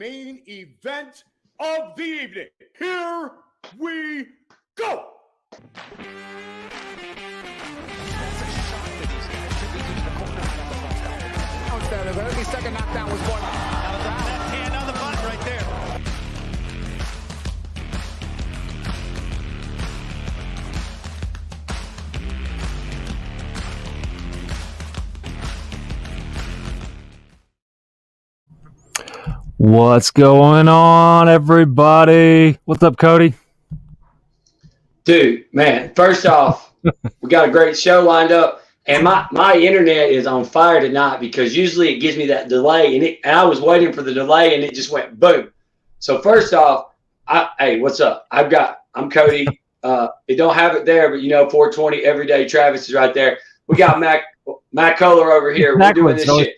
main event of the evening. Here we go. The early second knockdown was one. Left hand on the button right there. What's going on, everybody? What's up, Cody? Dude, man, first off, we got a great show lined up. And my internet is on fire tonight because usually it gives me that delay, and I was waiting for the delay, and it just went boom. So first off, hey, what's up? I'm Cody. It don't have it there, but 420 everyday Travis is right there. We got Matt Kohler over here. We're doing this shit.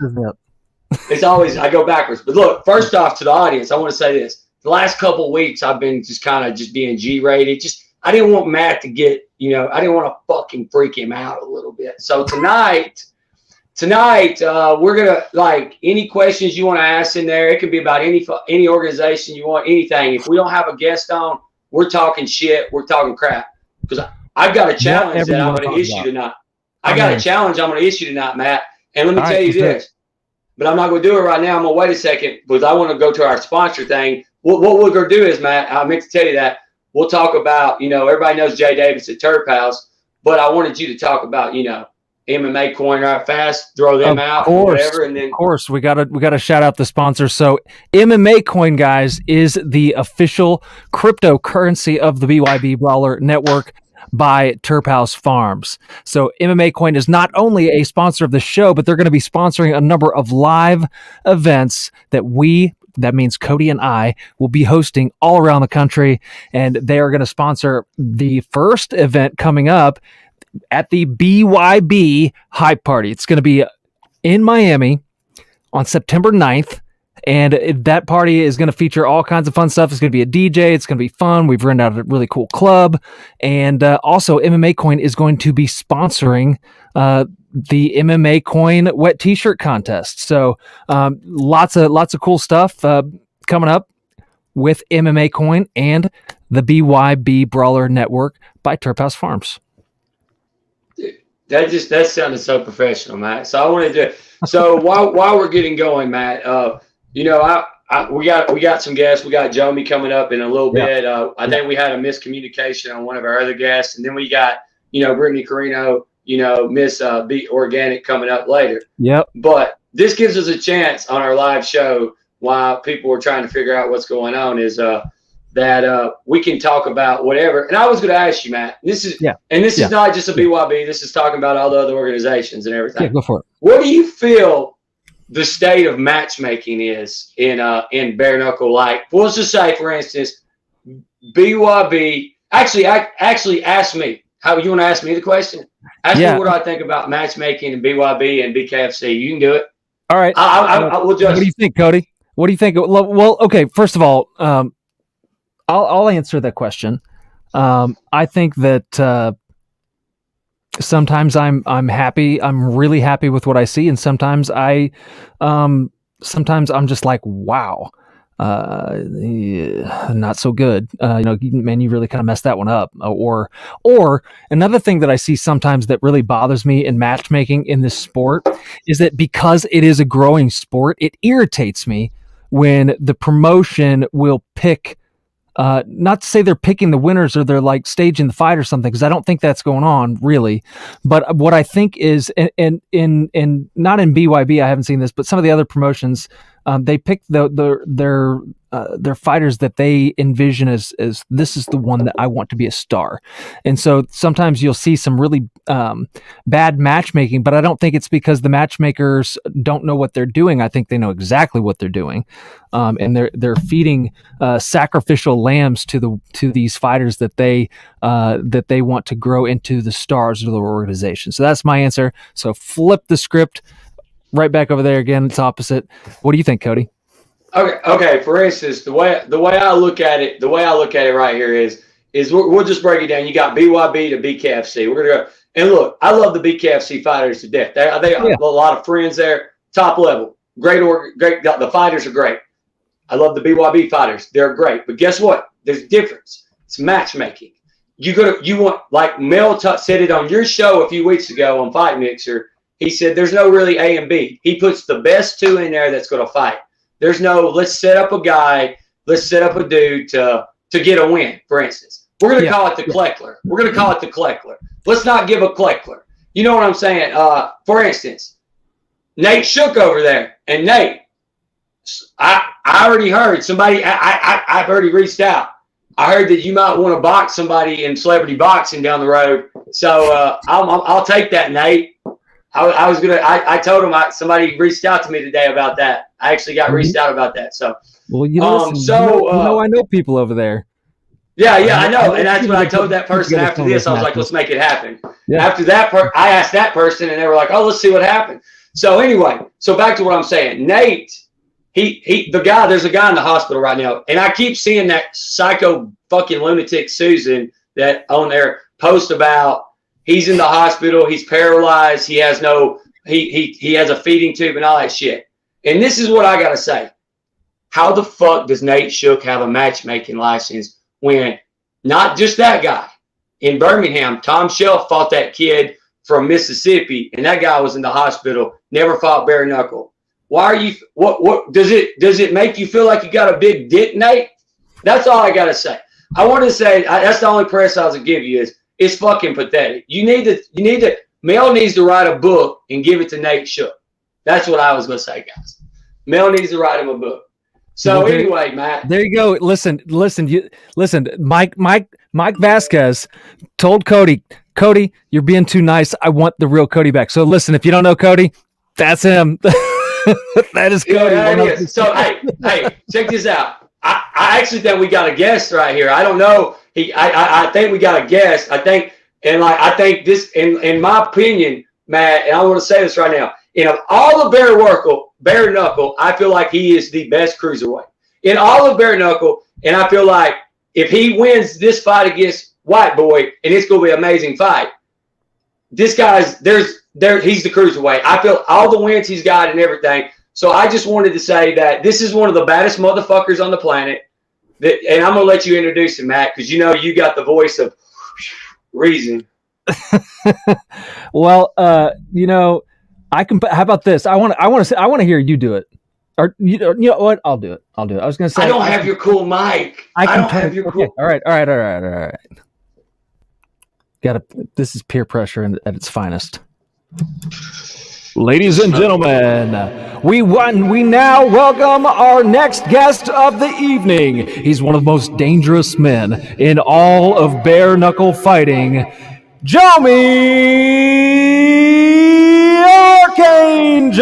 It's always I go backwards. But look, first off, to the audience, I want to say this: the last couple of weeks, I've been just kind of being G-rated. I didn't want Matt to get, I didn't want to fucking freak him out a little bit. So tonight, we're going to, any questions you want to ask in there. It could be about any organization you want, anything. If we don't have a guest on, we're talking shit. We're talking crap. Because I've got a challenge that I'm going to issue tonight. I got a challenge I'm going to issue tonight, Matt. And let me tell you this. But I'm not going to do it right now. I'm going to wait a second because I want to go to our sponsor thing. What we're going to do is, Matt, I meant to tell you that. We'll talk about, everybody knows Jay Davis at TerpHouse, but I wanted you to talk about, MMA coin right fast, throw them out, or whatever. And then, of course, we gotta shout out the sponsor. So MMA coin, guys, is the official cryptocurrency of the BYB Brawler Network by TerpHouseFarmz. So MMA coin is not only a sponsor of the show, but they're going to be sponsoring a number of live events that means Cody and I will be hosting all around the country, and they are going to sponsor the first event coming up at the BYB Hype Party. It's going to be in Miami on September 9th, and that party is going to feature all kinds of fun stuff. It's going to be a DJ. It's going to be fun. We've rented out a really cool club, and also MMA Coin is going to be sponsoring the MMA Coin wet t-shirt contest. So lots of cool stuff coming up with MMA Coin and the BYB Brawler Network by TerpHouseFarmz. That sounded so professional, Matt. So I wanted to. So while we're getting going, Matt, we got some guests. We got Jomi coming up in a little bit. I think we had a miscommunication on one of our other guests, and then we got Brittany Carreno. Miss Beelit Organics coming up later. Yep. But this gives us a chance on our live show while people are trying to figure out what's going on is that we can talk about whatever. And I was going to ask you, Matt, this is not just a BYB. This is talking about all the other organizations and everything. Yeah, go for it. What do you feel the state of matchmaking is in bare knuckle? Like, let's just say, for instance, BYB. Actually, ask me. How you want to ask me the question? Ask me what I think about matchmaking and BYB and BKFC. You can do it. All right. We'll just. What do you think, Cody? What do you think? Well, okay. First of all, I'll answer that question. I think that sometimes I'm happy. I'm really happy with what I see, and sometimes I'm just like, wow. Not so good. Man, you really kind of messed that one up. Or another thing that I see sometimes that really bothers me in matchmaking in this sport is that because it is a growing sport, it irritates me when the promotion will pick. Not to say they're picking the winners or they're like staging the fight or something, because I don't think that's going on really. But what I think is, and not in BYB, I haven't seen this, but some of the other promotions, they pick their fighters that they envision as this is the one that I want to be a star. And so sometimes you'll see some really bad matchmaking, but I don't think it's because the matchmakers don't know what they're doing. I think they know exactly what they're doing. And they're feeding sacrificial lambs to these fighters that they want to grow into the stars of their organization. So that's my answer. So flip the script right back over there again. It's opposite. What do you think, Cody? Okay. For instance, the way I look at it right here is we'll just break it down. You got BYB to BKFC. We're gonna go and look. I love the BKFC fighters to death. They have a lot of friends there, top level, great. The fighters are great. I love the BYB fighters. They're great. But guess what? There's a difference. It's matchmaking. You want, like Mel said it on your show a few weeks ago on Fight Mixer. He said there's no really A and B. He puts the best two in there that's going to fight. There's no let's set up a guy, let's set up a dude to get a win, for instance. We're going to call it the Kleckler. We're going to call it the Kleckler. Let's not give a Kleckler. You know what I'm saying? For instance, Nate Shook over there. And Nate, I already heard somebody, I've already reached out. I heard that you might want to box somebody in celebrity boxing down the road. So I'll take that, Nate. I told him somebody reached out to me today about that. I actually got reached out about that. So, well, I know people over there. Yeah, I know. And that's what I told that person after this. I was like, let's make it happen. Yeah. After that, I asked that person and they were like, oh, let's see what happened. So anyway, back to what I'm saying. Nate, there's a guy in the hospital right now. And I keep seeing that psycho fucking lunatic Susan that on there post about he's in the hospital, he's paralyzed, he has he has a feeding tube and all that shit. And this is what I got to say. How the fuck does Nate Shook have a matchmaking license when not just that guy? In Birmingham, Tom Shelf fought that kid from Mississippi, and that guy was in the hospital, never fought bare knuckle. Why are you what does it make you feel like you got a big dick, Nate? That's all I got to say. I want to say that's the only press I was give you is it's fucking pathetic. Mel needs to write a book and give it to Nate Shook. That's what I was going to say, guys. Mel needs to write him a book. So anyway, Matt. There you go. Listen. Mike Vasquez told Cody, you're being too nice. I want the real Cody back. So listen, if you don't know Cody, that's him. That is Cody. Yeah, so hey, check this out. I actually think we got a guest right here. I don't know. I think we got a guest. I think this, in my opinion, Matt, and I want to say this right now. In all of bare knuckle, I feel like he is the best cruiserweight. In all of bare knuckle, and I feel like if he wins this fight against White Boy, and it's going to be an amazing fight, this guy's he's the cruiserweight. I feel all the wins he's got and everything. So I just wanted to say that this is one of the baddest motherfuckers on the planet. And I'm going to let you introduce him, Matt, because you got the voice of reason. Well, I can. How about this? I want to hear you do it. Or you know what? I'll do it. I was going to say I don't have your cool mic. I don't have your cool. Okay. All right. This is peer pressure at its finest. Ladies and gentlemen, we now welcome our next guest of the evening. He's one of the most dangerous men in all of bare knuckle fighting, Jomi ArcAngel.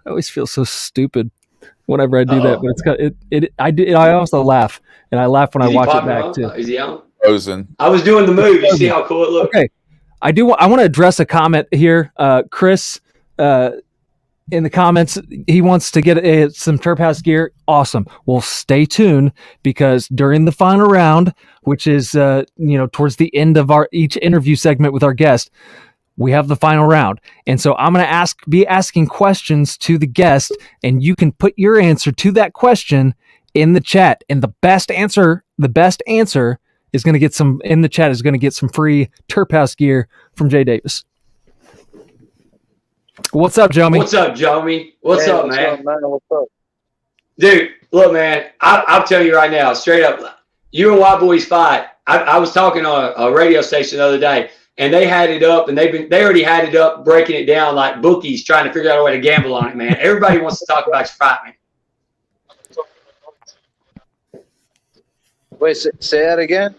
I always feel so stupid whenever I do that, but I also laugh, and I laugh when I watch it back too. Is he on? I was doing the move. You see how cool it looks? Okay. I want to address a comment here. Chris, in the comments, he wants to get some Terp House gear. Awesome. Well, stay tuned because during the final round, which is, towards the end of each interview segment with our guest, we have the final round. And so I'm going to be asking questions to the guest, and you can put your answer to that question in the chat. And the best answer is going to get some in the chat is going to get some free Terp House gear from Jay Davis. What's up, Jomi? What's up, Jomi? What's up, man? What's up? Dude, look, man, I'll tell you right now, straight up, you and White Boys fight. I was talking on a radio station the other day, and they had it up, and they already had it up, breaking it down like bookies, trying to figure out a way to gamble on it, man. Everybody wants to talk about your fight, man. Wait, say that again?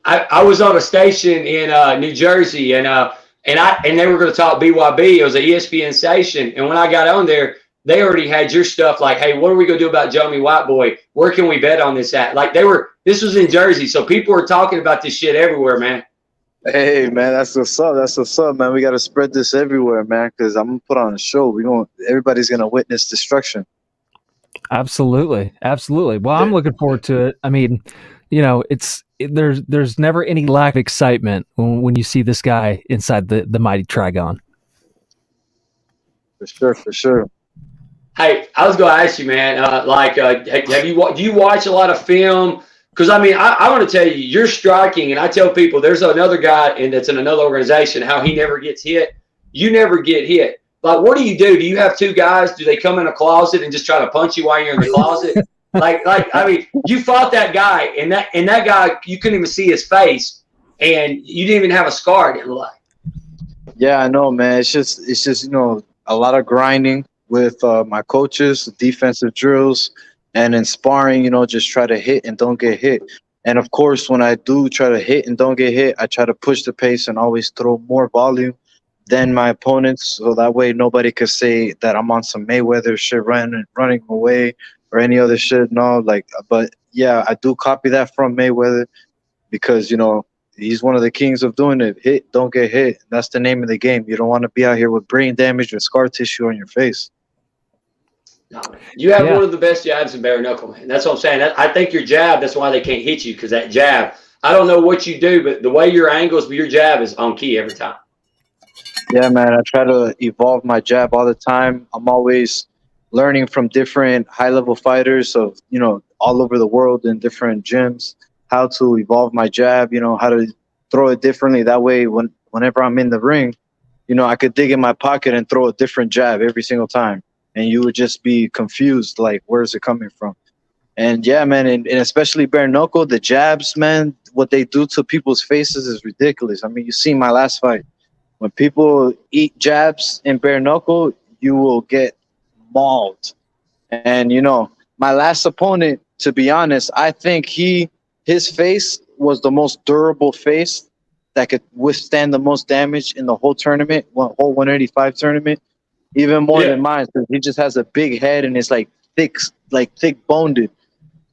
I was on a station in New Jersey, and they were going to talk BYB. It was an ESPN station, and when I got on there, they already had your stuff like, hey, what are we going to do about Jomi White Boy? Where can we bet on this at? Like this was in Jersey, so people were talking about this shit everywhere, man. Hey, man, that's what's up, man. We got to spread this everywhere, man, because I'm going to put on a show. Everybody's going to witness destruction. Absolutely. Well, I'm looking forward to it. I mean, there's never any lack of excitement when you see this guy inside the mighty Trigon. For sure, for sure. Hey, I was going to ask you, man. Do you watch a lot of film? Because I mean, I want to tell you, you're striking, and I tell people there's another guy and that's in another organization. How he never gets hit. You never get hit. Like, what do? Do you have two guys? Do they come in a closet and just try to punch you while you're in the closet? I mean, you fought that guy, and that guy, you couldn't even see his face, and you didn't even have a scar. It looked like. Yeah, I know, man. It's just a lot of grinding with my coaches, defensive drills, and in sparring, just try to hit and don't get hit. And of course, when I do try to hit and don't get hit, I try to push the pace and always throw more volume than my opponents, so that way nobody could say that I'm on some Mayweather shit, running away or any other shit. No, but yeah, I do copy that from Mayweather because he's one of the kings of doing it. Hit, don't get hit. That's the name of the game. You don't want to be out here with brain damage or scar tissue on your face. No, you have one of the best jabs in bare knuckle, man. That's what I'm saying. I think your jab, that's why they can't hit you, because that jab, I don't know what you do, but the way your angles, but your jab is on key every time. Yeah, man, I try to evolve my jab all the time. I'm always learning from different high-level fighters of, all over the world in different gyms, how to evolve my jab, how to throw it differently. That way, whenever I'm in the ring, I could dig in my pocket and throw a different jab every single time. And you would just be confused, like, where's it coming from? And yeah, man, and especially bare knuckle, the jabs, man, what they do to people's faces is ridiculous. I mean, you see my last fight. When people eat jabs in bare knuckle, you will get mauled. And, my last opponent, to be honest, I think his face was the most durable face that could withstand the most damage in the whole tournament, whole 185 tournament, even more than mine. So he just has a big head and it's thick boned.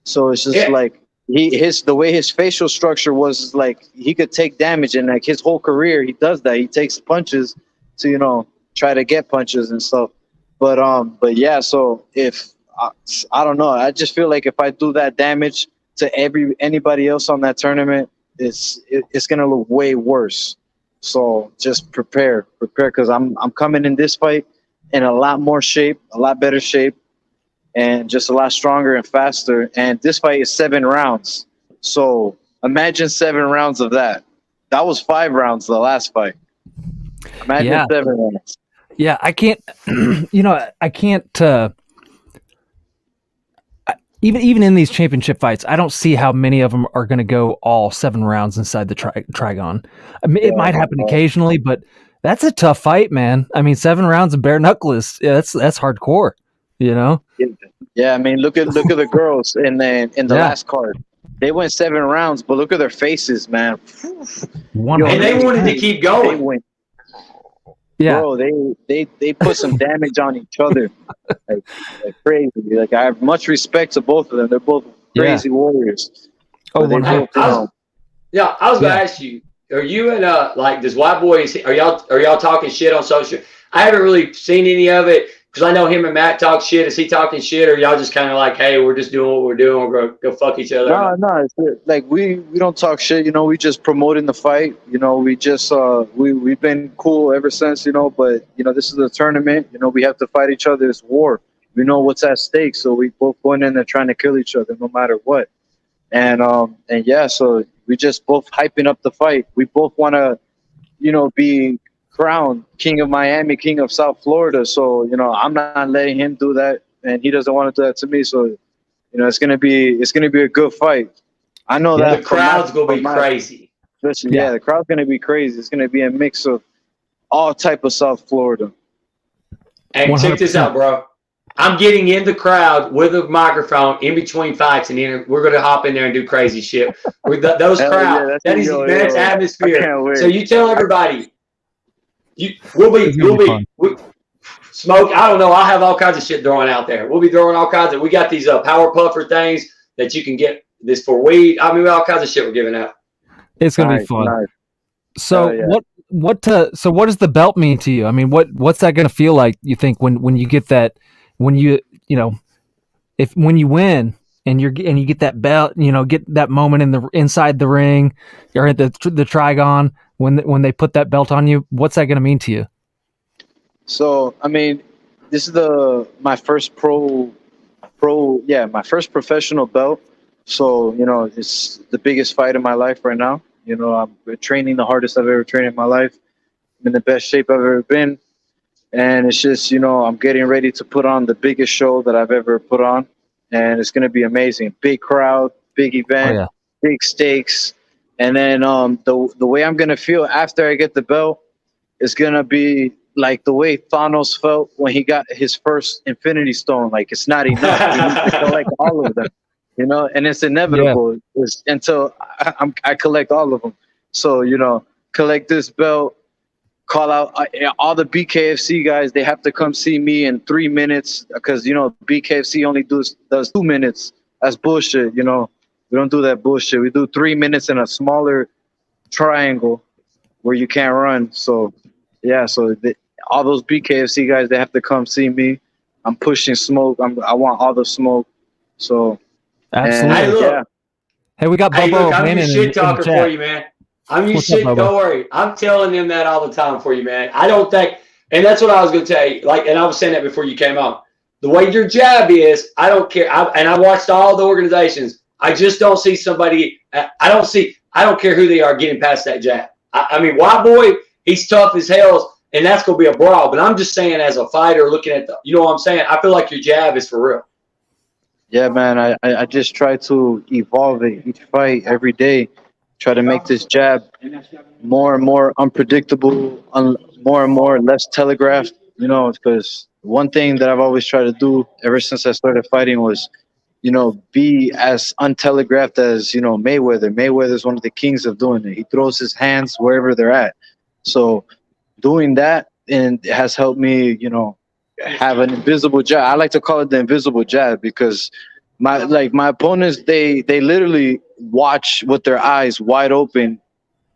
So it's just like the way his facial structure was, like he could take damage, and like his whole career he does that. He takes punches to try to get punches and stuff. But yeah. So if I don't know, I just feel like if I do that damage to anybody else on that tournament, it's gonna look way worse. So just prepare because I'm coming in this fight in a lot more shape, a lot better shape, and just a lot stronger and faster. And this fight is 7 rounds. So imagine 7 rounds of that. That was 5 rounds the last fight. Imagine 7 rounds. Yeah, I can't, I can't, even in these championship fights, I don't see how many of them are going to go all 7 rounds inside the Trigon. I mean, it might happen occasionally, but that's a tough fight, man. I mean, 7 rounds of bare knuckle that's hardcore, Yeah, I mean, look at the girls in the last card. They went 7 rounds, but look at their faces, man. And they wanted to keep going. Yeah, bro, they put some damage on each other, like crazy. Like, I have much respect to both of them. They're both crazy warriors. Oh, I was going to ask you: are you and does White Boys? Are y'all talking shit on social? I haven't really seen any of it because I know him and Matt talk shit. Is he talking shit, or y'all just kind of like, hey, we're just doing what we're doing. We're gonna go fuck each other? No, it's like we don't talk shit. We just promoting the fight. We just we've been cool ever since. But this is a tournament. We have to fight each other. It's war. We know what's at stake, so we both going in there trying to kill each other no matter what. And yeah, so we just both hyping up the fight. We both want to, be crowned King of Miami, King of South Florida. So, I'm not letting him do that, and he doesn't want to do that to me. So, it's gonna be a good fight. I know that the crowd's gonna be crazy. Yeah, the crowd's gonna be crazy. It's gonna be a mix of all type of South Florida. And 100%. Check this out, bro. I'm getting in the crowd with a microphone in between fights, and then we're gonna hop in there and do crazy shit with those crowds. That is immense atmosphere. So you tell everybody. We'll be smoke. I don't know. I'll have all kinds of shit throwing out there. We'll be throwing all kinds of. We got these power puffer things that you can get this for weed. I mean, all kinds of shit we're giving out. It's gonna be fun. Nice. So what does the belt mean to you? I mean, what's that gonna feel like? You think when you get that, when you win and you get that belt, get that moment inside the ring or at the Trigon when they put that belt on you, what's that going to mean to you? So, I mean, this is my first my first professional belt. So, you know, it's the biggest fight of my life right now. You know, I'm training the hardest I've ever trained in my life. I'm in the best shape I've ever been. And it's just, you know, I'm getting ready to put on the biggest show that I've ever put on. And it's going to be amazing. Big crowd, big event, big stakes. And then the way I'm going to feel after I get the belt is going to be like the way Thanos felt when he got his first Infinity Stone. Like, it's not enough. He needs to collect all of them, you know, and it's inevitable until I collect all of them. So, you know, collect this belt, call out all the BKFC guys. They have to come see me in 3 minutes because, you know, BKFC only does 2 minutes. That's bullshit, you know. We don't do that bullshit. We do 3 minutes in a smaller triangle where you can't run. So, yeah, all those BKFC guys, they have to come see me. I'm pushing smoke. I want all the smoke. So, absolutely. Hey, we got Bubba. I'm your shit talker for you, man. I'm your shit. Don't worry. I'm telling them that all the time for you, man. I don't think, and that's what I was going to tell you. Like, and I was saying that before you came on. The way your jab is, I don't care. And I watched all the organizations. I just don't see somebody. I don't care who they are getting past that jab. I mean, White Boy, he's tough as hell, and that's going to be a brawl. But I'm just saying, as a fighter, looking at you know what I'm saying? I feel like your jab is for real. Yeah, man. I just try to evolve it each fight, every day. Try to make this jab more and more unpredictable, more and more less telegraphed. You know, because one thing that I've always tried to do ever since I started fighting was, you know, be as untelegraphed as, you know, Mayweather. Mayweather's one of the kings of doing it. He throws his hands wherever they're at. So doing that and has helped me, you know, have an invisible jab. I like to call it the invisible jab because my opponents, they literally watch with their eyes wide open,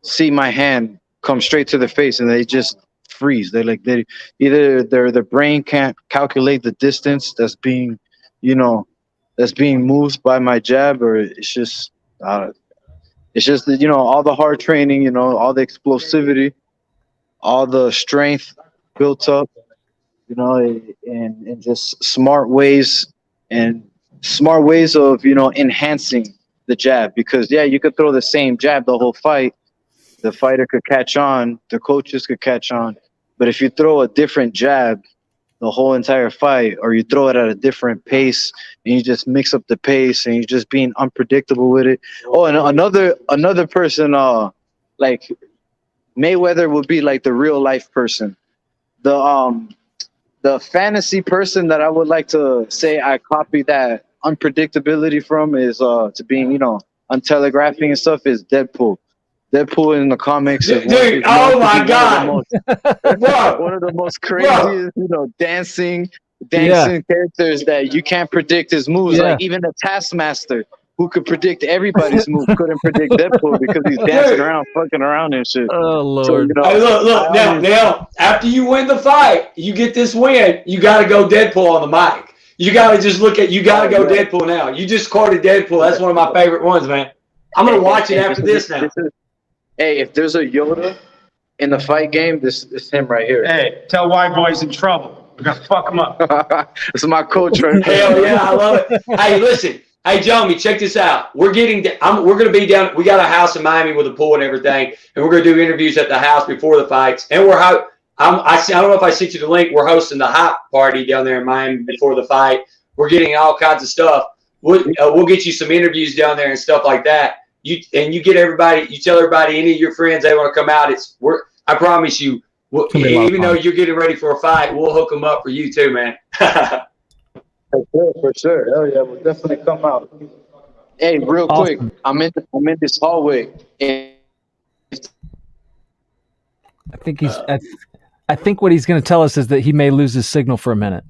see my hand come straight to their face, and they just freeze. Either their brain can't calculate the distance that's being moved by my jab, or it's just you know, all the hard training, you know, all the explosivity, all the strength built up, you know, and just smart ways of, you know, enhancing the jab. Because you could throw the same jab the whole fight, the fighter could catch on, the coaches could catch on, but if you throw a different jab the whole entire fight, or you throw it at a different pace and you just mix up the pace and you're just being unpredictable with it. Oh, and another person, like Mayweather would be like the real life person. The fantasy person that I would like to say I copy that unpredictability from is to being, you know, untelegraphing and stuff is Deadpool. Deadpool in the comics is dude, oh my god, one of the most craziest, you know, dancing characters that you can't predict his moves. Like even the Taskmaster, who could predict everybody's move, couldn't predict Deadpool because he's dancing around, fucking around and shit. Oh Lord! So, you know, hey, look now. After you win the fight, you get this win. You got to go Deadpool on the mic. You got to just look at. You got to go Deadpool now. You just quoted Deadpool. That's one of my favorite ones, man. I'm gonna watch it after this now. Hey, if there's a Yoda in the fight game, this is him right here. Hey, tell White Boy's in trouble. We're gonna fuck him up. This is my coach right here. Hell yeah, I love it. Hey, listen. Hey, Jomi, check this out. We're gonna be down. We got a house in Miami with a pool and everything, and we're gonna do interviews at the house before the fights. And I don't know if I sent you the link. We're hosting the hot party down there in Miami before the fight. We're getting all kinds of stuff. We'll get you some interviews down there and stuff like that. You get everybody. You tell everybody, any of your friends they want to come out. I promise you. Even though you're getting ready for a fight, we'll hook them up for you too, man. For sure. Hell yeah, we'll definitely come out. Hey, real quick, I'm in this hallway. And I think what he's going to tell us is that he may lose his signal for a minute.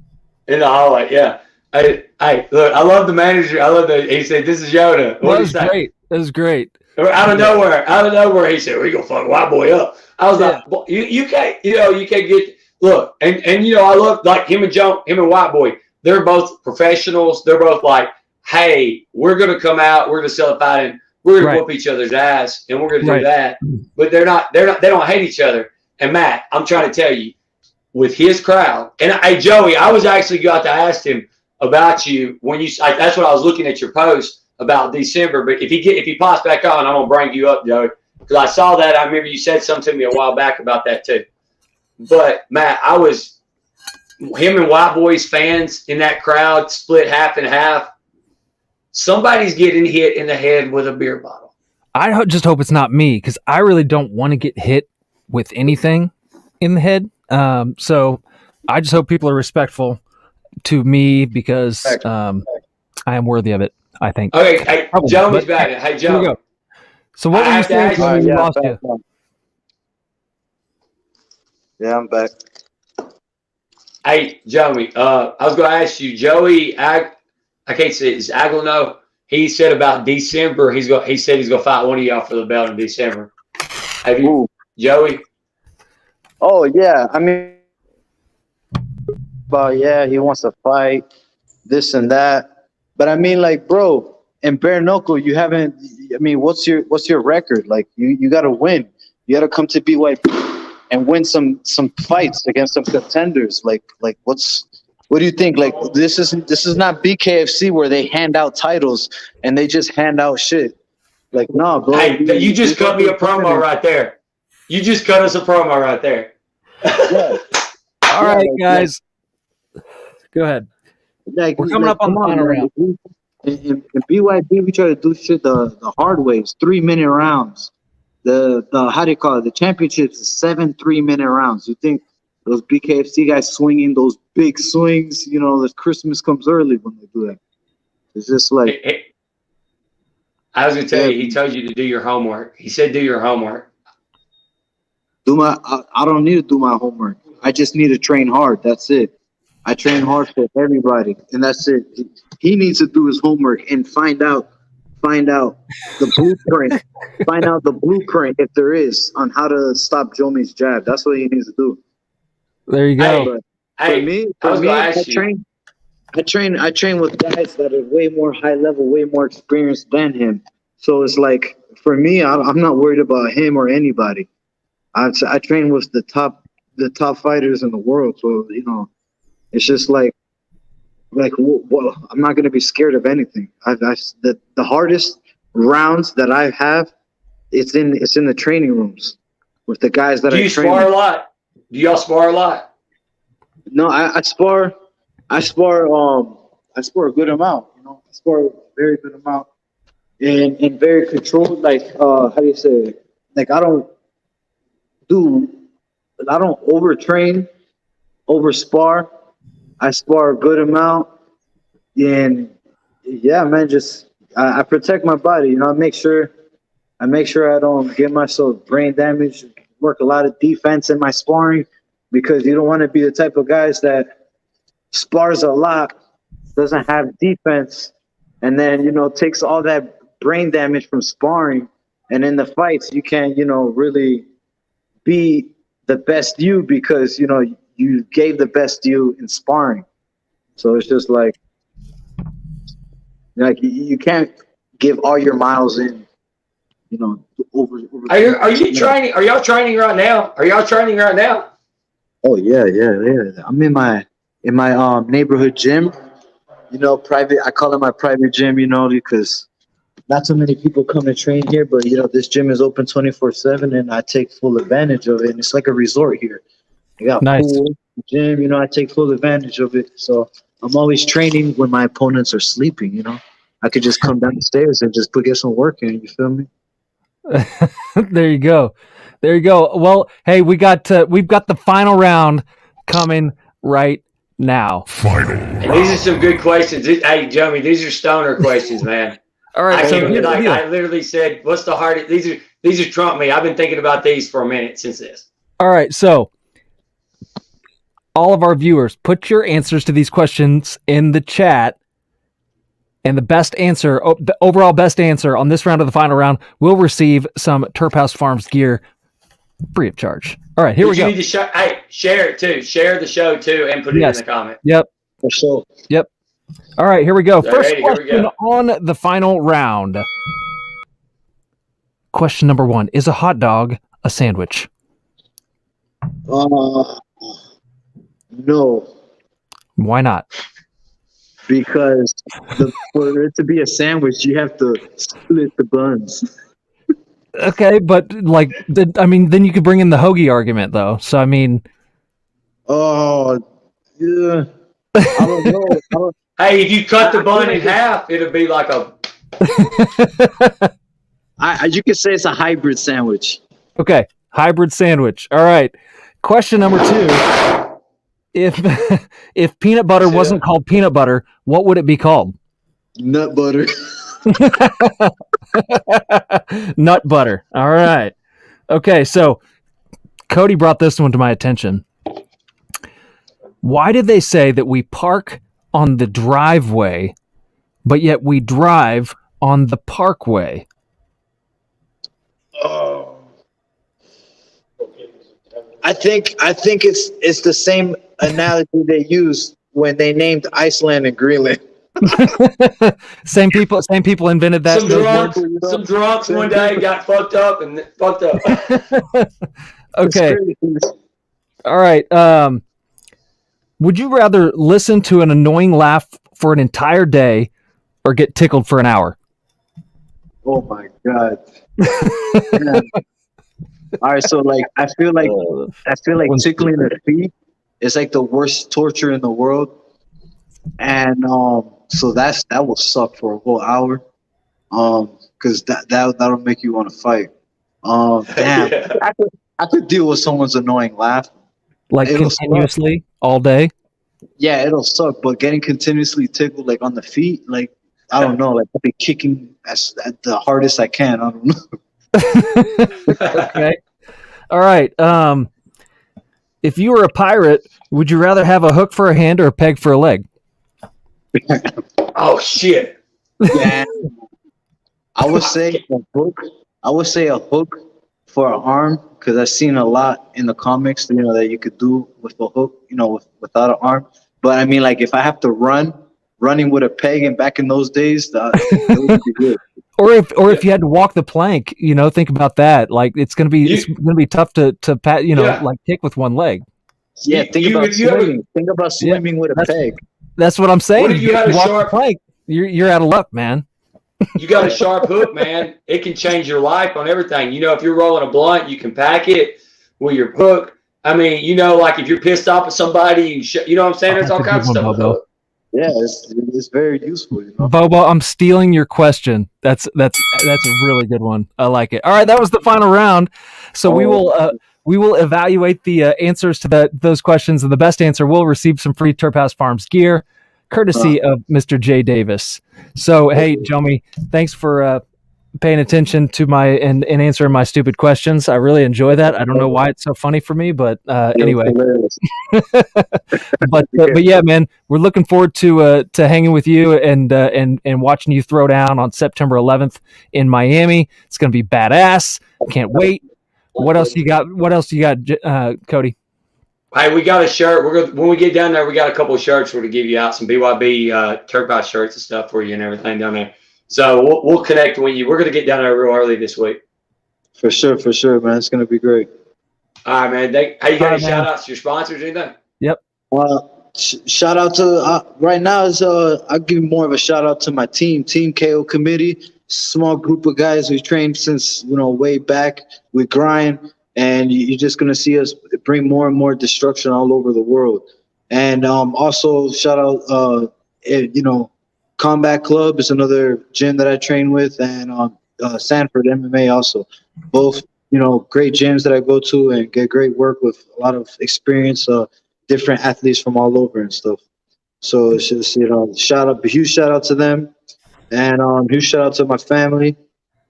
In the hallway, yeah. Hey, look, I love the manager. I love he said, "This is Yoda." That was great. That was great. Out of nowhere, he said, "We gonna fuck White Boy up." I was like, well, "You can't get look." And you know, I love like him and White Boy. They're both professionals. They're both like, "Hey, we're gonna come out. We're gonna sell a fight, and we're gonna whoop each other's ass, and we're gonna do that." But they don't hate each other. And Matt, I'm trying to tell you, with his crowd. And hey, Joey, I was actually got to ask him about you when that's what I was looking at your post about December. But if he pops back on, I'm gonna bring you up, Joey, because I saw that. I remember you said something to me a while back about that too. But Matt, him and White Boys fans in that crowd split half and half. Somebody's getting hit in the head with a beer bottle. I just hope it's not me, because I really don't want to get hit with anything in the head. So I just hope people are respectful to me, because I am worthy of it, I think. Okay, hey, Joey's back. Hey, Joe. So what were you saying when we lost you? Yeah, I'm back. Hey, Joey, I was going to ask you, Joey, I can't say it's Aglano. He said about December, he said he's going to fight one of y'all for the belt in December. Have you, Joey? Oh, yeah. I mean, he wants to fight, this and that. But I mean, like, bro, in bare knuckle, you haven't. I mean, what's your record? Like, you got to win. You got to come to BYB and win some fights against some contenders. Like, what do you think? Like, this is not BKFC where they hand out titles and they just hand out shit. Like, no, bro. Hey, you just cut me a promo right there. You just cut us a promo right there. Yeah. All right, guys. Go ahead. Like, we're coming up on the final round. In BYB, we try to do shit the hard ways, 3-minute rounds. The how do you call it? The championships is 7 3-minute rounds. You think those BKFC guys swinging those big swings? You know, the Christmas comes early when they do that. It's just like. Hey, I was gonna tell you, he told you to do your homework. He said, "Do your homework." I don't need to do my homework. I just need to train hard. That's it. I train hard for everybody, and that's it. He needs to do his homework and find out the blueprint. Find out the blueprint, if there is, on how to stop Jomi's jab. That's what he needs to do. There you go. Hey, for me, I train with guys that are way more high level, way more experienced than him. So it's like, for me, I'm not worried about him or anybody. I train with the top fighters in the world. So, you know, it's just like well, I'm not going to be scared of anything. The hardest rounds that I have, it's in the training rooms with the guys that I train. Do you spar a lot? Do y'all spar a lot? No, I spar a good amount. You know, I spar a very good amount and very controlled. Like how do you say it? Like I don't overtrain, over spar. I spar a good amount, and yeah, man, just I protect my body. You know, I make sure I don't get myself brain damage. Work a lot of defense in my sparring, because you don't want to be the type of guys that spars a lot, doesn't have defense, and then, you know, takes all that brain damage from sparring, and in the fights you can't, you know, really be the best you, because, you know, you gave the best you in sparring. So it's just like you can't give all your miles in, you know, over. Are you training? Are y'all training right now? Oh yeah. I'm in my neighborhood gym, you know, private. I call it my private gym, you know, because not so many people come and train here, but, you know, this gym is open 24/7, and I take full advantage of it. And it's like a resort here. I got nice pool, gym, you know, I take full advantage of it. So I'm always training when my opponents are sleeping, you know. I could just come down the stairs and just get some work in, you feel me? There you go. Well, hey, we've got the final round coming right now. These are some good questions. Hey, Jomi, these are stoner questions, man. All right, I literally said, "What's the hardest?" These are trump me. I've been thinking about these for a minute since this. All right, so all of our viewers, put your answers to these questions in the chat, and the best answer, the overall best answer on this round of the final round, will receive some TerpHouseFarmz gear free of charge. All right, here we go. You need to share it too. Share the show too, and put it in the comment. Yep. For sure. Yep. All right, here we go. First Ready, question on the final round. Question number 1: is a hot dog a sandwich? No, Why not? because for it to be a sandwich, you have to split the buns. Okay, but like, then you could bring in the hoagie argument, though. So I mean, Oh, yeah. I don't know. Hey, if you cut the bun in half, it'll be like a. You could say it's a hybrid sandwich. okay, hybrid sandwich. All right. Question number 2: If peanut butter wasn't called peanut butter, what would it be called? Nut butter. Nut butter. All right. Okay, so Cody brought this one to my attention. Why did they say that we park on the driveway, but yet we drive on the parkway? Oh. I think it's the same analogy they used when they named Iceland and Greenland. Same people invented that. Some drunks one day got fucked up. Okay. All right. Would you rather listen to an annoying laugh for an entire day or get tickled for an hour? Oh my God. Yeah. All right, so like I feel like tickling the feet is like the worst torture in the world. And so that will suck for a whole hour. Because that'll make you want to fight. Damn. Yeah. I could deal with someone's annoying laugh. Like continuously all day? Yeah, it'll suck, but getting continuously tickled like on the feet, like I don't know, like I'll be kicking at the hardest I can. I don't know. Okay. All right. If you were a pirate, would you rather have a hook for a hand or a peg for a leg? Oh shit. Yeah. I would say a hook. I would say a hook for an arm because I've seen a lot in the comics, that you could do with a hook, without an arm. But I mean, like if I have to running with a peg, and back in those days, it would be good. Or if you had to walk the plank, think about that. Like it's gonna be tough to pat, like kick with one leg. Yeah, think about swimming. Think about swimming with a peg. That's what I'm saying. What if you had a walk sharp the plank? You're out of luck, man. You got a sharp hook, man. It can change your life on everything. If you're rolling a blunt, you can pack it with your hook. I mean, like if you're pissed off at somebody, you know what I'm saying? There's all kinds of stuff with hook. Yeah, it's very useful. Bobo, I'm stealing your question. That's a really good one. I like it. All right, that was the final round. So we will evaluate the answers to those questions, and the best answer will receive some free TerpHouseFarmz gear, courtesy of Mr. J. Davis. So hey, Jomi, thanks for paying attention to my and answering my stupid questions. I really enjoy that. I don't know why it's so funny for me, but anyway. but yeah, man, we're looking forward to hanging with you and watching you throw down on September 11th in Miami. It's going to be badass. Can't wait. What else you got? Cody? Hey, we got a shirt. When we get down there, we got a couple of shirts. We're going to give you out some BYB TerpHouse shirts and stuff for you and everything down there. So we'll connect when we're going to get down there real early this week. For sure, man. It's going to be great. All right, man. Hey, you got any shout outs to your sponsors or anything? Yep. Shout out to right now is I'll give more of a shout out to my team KO committee. Small group of guys we trained since way back. We grind, and you're just gonna see us bring more and more destruction all over the world. And also shout out Combat Club is another gym that I train with, and Sanford MMA also. Both great gyms that I go to and get great work with a lot of experience, different athletes from all over and stuff. So it's just huge shout out to them, and huge shout out to my family,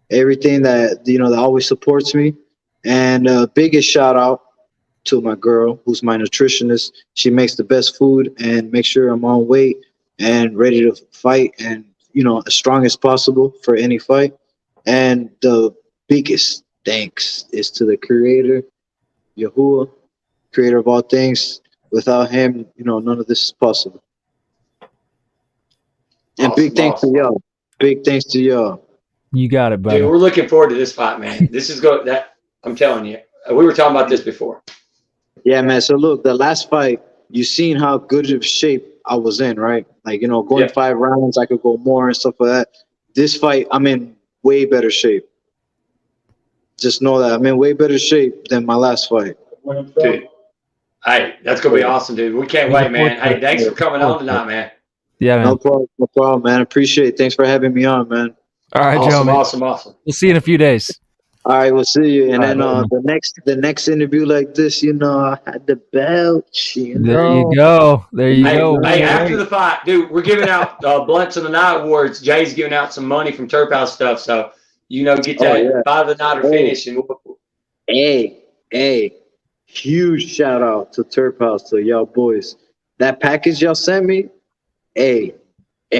everything that that always supports me, and biggest shout out to my girl who's my nutritionist. She makes the best food and makes sure I'm on weight and ready to fight, and as strong as possible for any fight. And the biggest thanks is to the creator, Yahuwah, creator of all things. Without him, none of this is possible. And big thanks to y'all. Big thanks to y'all. You got it, buddy. Dude, we're looking forward to this fight, man. This is I'm telling you. We were talking about this before. Yeah, man. So look, the last fight you seen how good of shape I was in, right? Like, going 5 rounds, I could go more and stuff like that. This fight, I'm in way better shape. Just know that I'm in way better shape than my last fight. Dude, hey, that's going to be awesome, dude. We can't wait, man. Hey, thanks for coming on tonight, man. Yeah, man. No problem, man. Appreciate it. Thanks for having me on, man. All right, awesome, Joe. Awesome. We'll see you in a few days. All right, we'll see you. And All then right, the next interview like this, I had the belt. There you go. There you go. Hey, after the fight, dude, we're giving out Blunts of the Night awards. Jay's giving out some money from Turp House stuff, so get that Fight of the Night or finish. And Hey, huge shout out to Turp House, to y'all boys. That package y'all sent me, it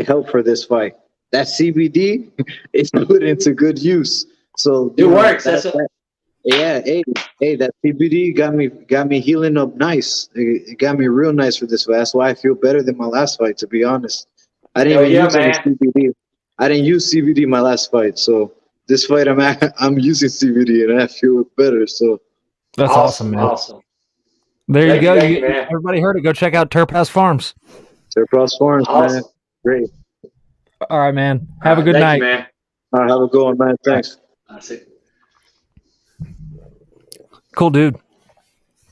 helped for this fight. That CBD is put into good use. So it works. That CBD got me healing up nice. It got me real nice for this fight. That's why I feel better than my last fight, to be honest. I didn't use any CBD. I didn't use CBD my last fight, so this fight I'm using CBD and I feel better. So that's awesome, man. Awesome. There you go. Everybody heard it. Go check out TerpHouseFarmz. TerpHouseFarmz, awesome. Man. Great. All right, man. Have a good night. You, man. All right, have a good one, man. Thanks. Cool dude.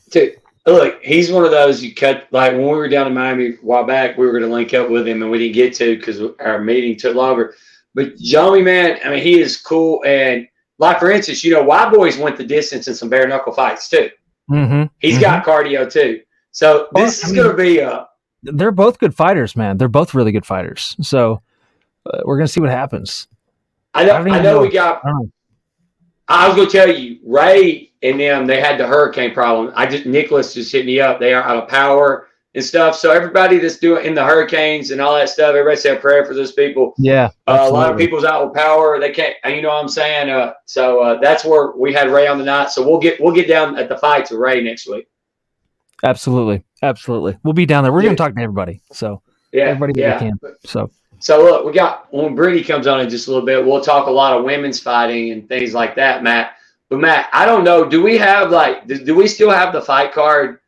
Dude, look, he's one of those you cut. Like when we were down in Miami a while back, we were going to link up with him, and we didn't get to because our meeting took longer. But Jomi, man, I mean, he is cool. And like, for instance, White Boys went the distance in some bare knuckle fights too. Mm-hmm. He's got cardio too. So this is going to be they're both good fighters, man. They're both really good fighters. So we're going to see what happens. I know we got. I was going to tell you, Ray and them, they had the hurricane problem. Nicholas just hit me up. They are out of power and stuff. So everybody that's doing in the hurricanes and all that stuff, everybody say a prayer for those people. Yeah. A lot of people's out with power. They can't, you know what I'm saying? So that's where we had Ray on the night. So we'll get down at the fight to Ray next week. Absolutely. We'll be down there. We're going to talk to everybody. So everybody that we can. So look, when Brittany comes on in just a little bit, we'll talk a lot of women's fighting and things like that, Matt. But Matt, I don't know. Do we have do we still have the fight card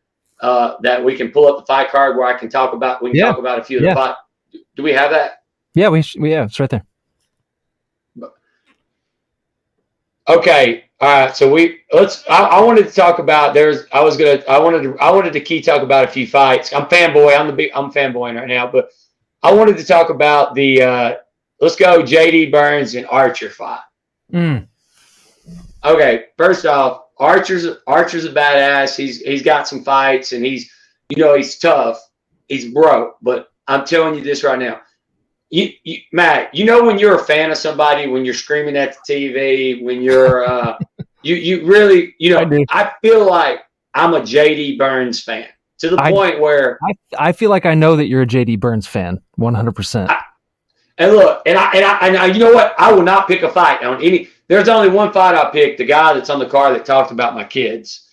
that we can pull up the fight card where I can talk about talk about a few of the fight? Do we have that? Yeah, we have. It's right there. Okay. All right. So I wanted to talk about I wanted to key talk about a few fights. I'm fanboying right now, but I wanted to talk about the let's go JD Burns and Archer fight. Okay, first off, Archer's a badass. He's got some fights and he's tough. He's broke, but I'm telling you this right now. Matt, when you're a fan of somebody, when you're screaming at the TV, when you're you really I feel like I'm a JD Burns fan. To the point where I feel like I know that you're a JD Burns fan, 100%. And look, and I you know what? I will not pick a fight on any. There's only one fight I picked. The guy that's on the card that talked about my kids.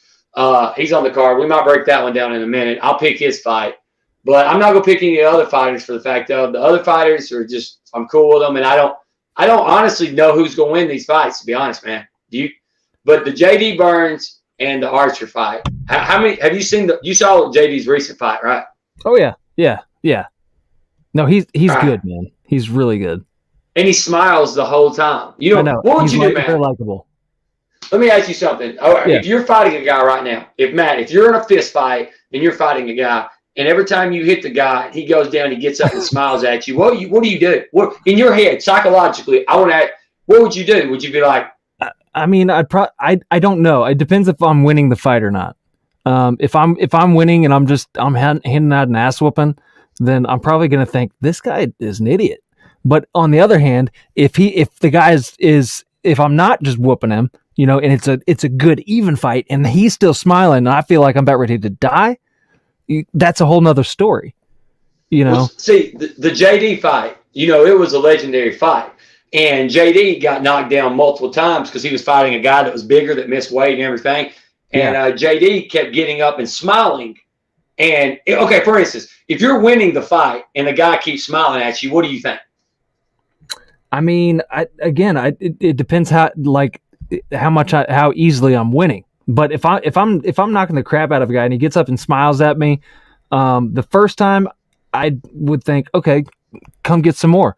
He's on the card. We might break that one down in a minute. I'll pick his fight, but I'm not gonna pick any other fighters for the fact of the other fighters are just I'm cool with them, and I don't honestly know who's gonna win these fights. To be honest, man. But the JD Burns and the Archer fight. How many have you seen? You saw JD's recent fight, right? Oh yeah. No, he's good, man. He's really good, and he smiles the whole time. What would you do, man? They're likable. Let me ask you something. If you're fighting a guy right now, if you're in a fist fight and you're fighting a guy, and every time you hit the guy, he goes down, he gets up and smiles at you. What do you do? What in your head psychologically? I want to ask, what would you do? Would you be like? I mean, I don't know. It depends if I'm winning the fight or not. If I'm winning and I'm handing out an ass whooping, then I'm probably going to think this guy is an idiot. But on the other hand, if the guy is if I'm not just whooping him, and it's a good even fight and he's still smiling and I feel like I'm about ready to die, that's a whole nother story. Well, see, the JD fight, it was a legendary fight. And JD got knocked down multiple times because he was fighting a guy that was bigger, that missed weight and everything. And JD kept getting up and smiling. And, okay, for instance, if you're winning the fight and the guy keeps smiling at you, what do you think? I mean, it depends how easily I'm winning. But if I'm knocking the crap out of a guy and he gets up and smiles at me, The first time I would think, okay, come get some more,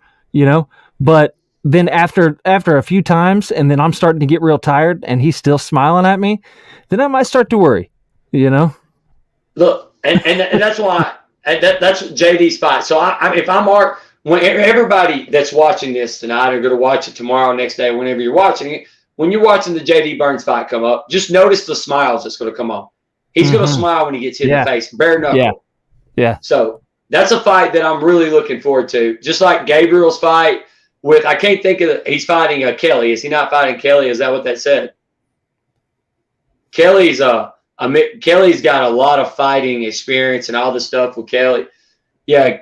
but then after a few times, and then I'm starting to get real tired and he's still smiling at me, then I might start to worry, Look, and that's why that's JD's fight. So if I'm Mark, when everybody that's watching this tonight or going to watch it tomorrow, next day, whenever you're watching it, when you're watching the JD Burns fight come up, just notice the smiles that's going to come on. He's going to smile when he gets hit in the face, bare knuckle. Yeah. So that's a fight that I'm really looking forward to. Just like Gabriel's fight with, I can't think of he's fighting Kelly. Is he not fighting Kelly? Is that what that said? Kelly's got a lot of fighting experience and all this stuff with Kelly. Yeah,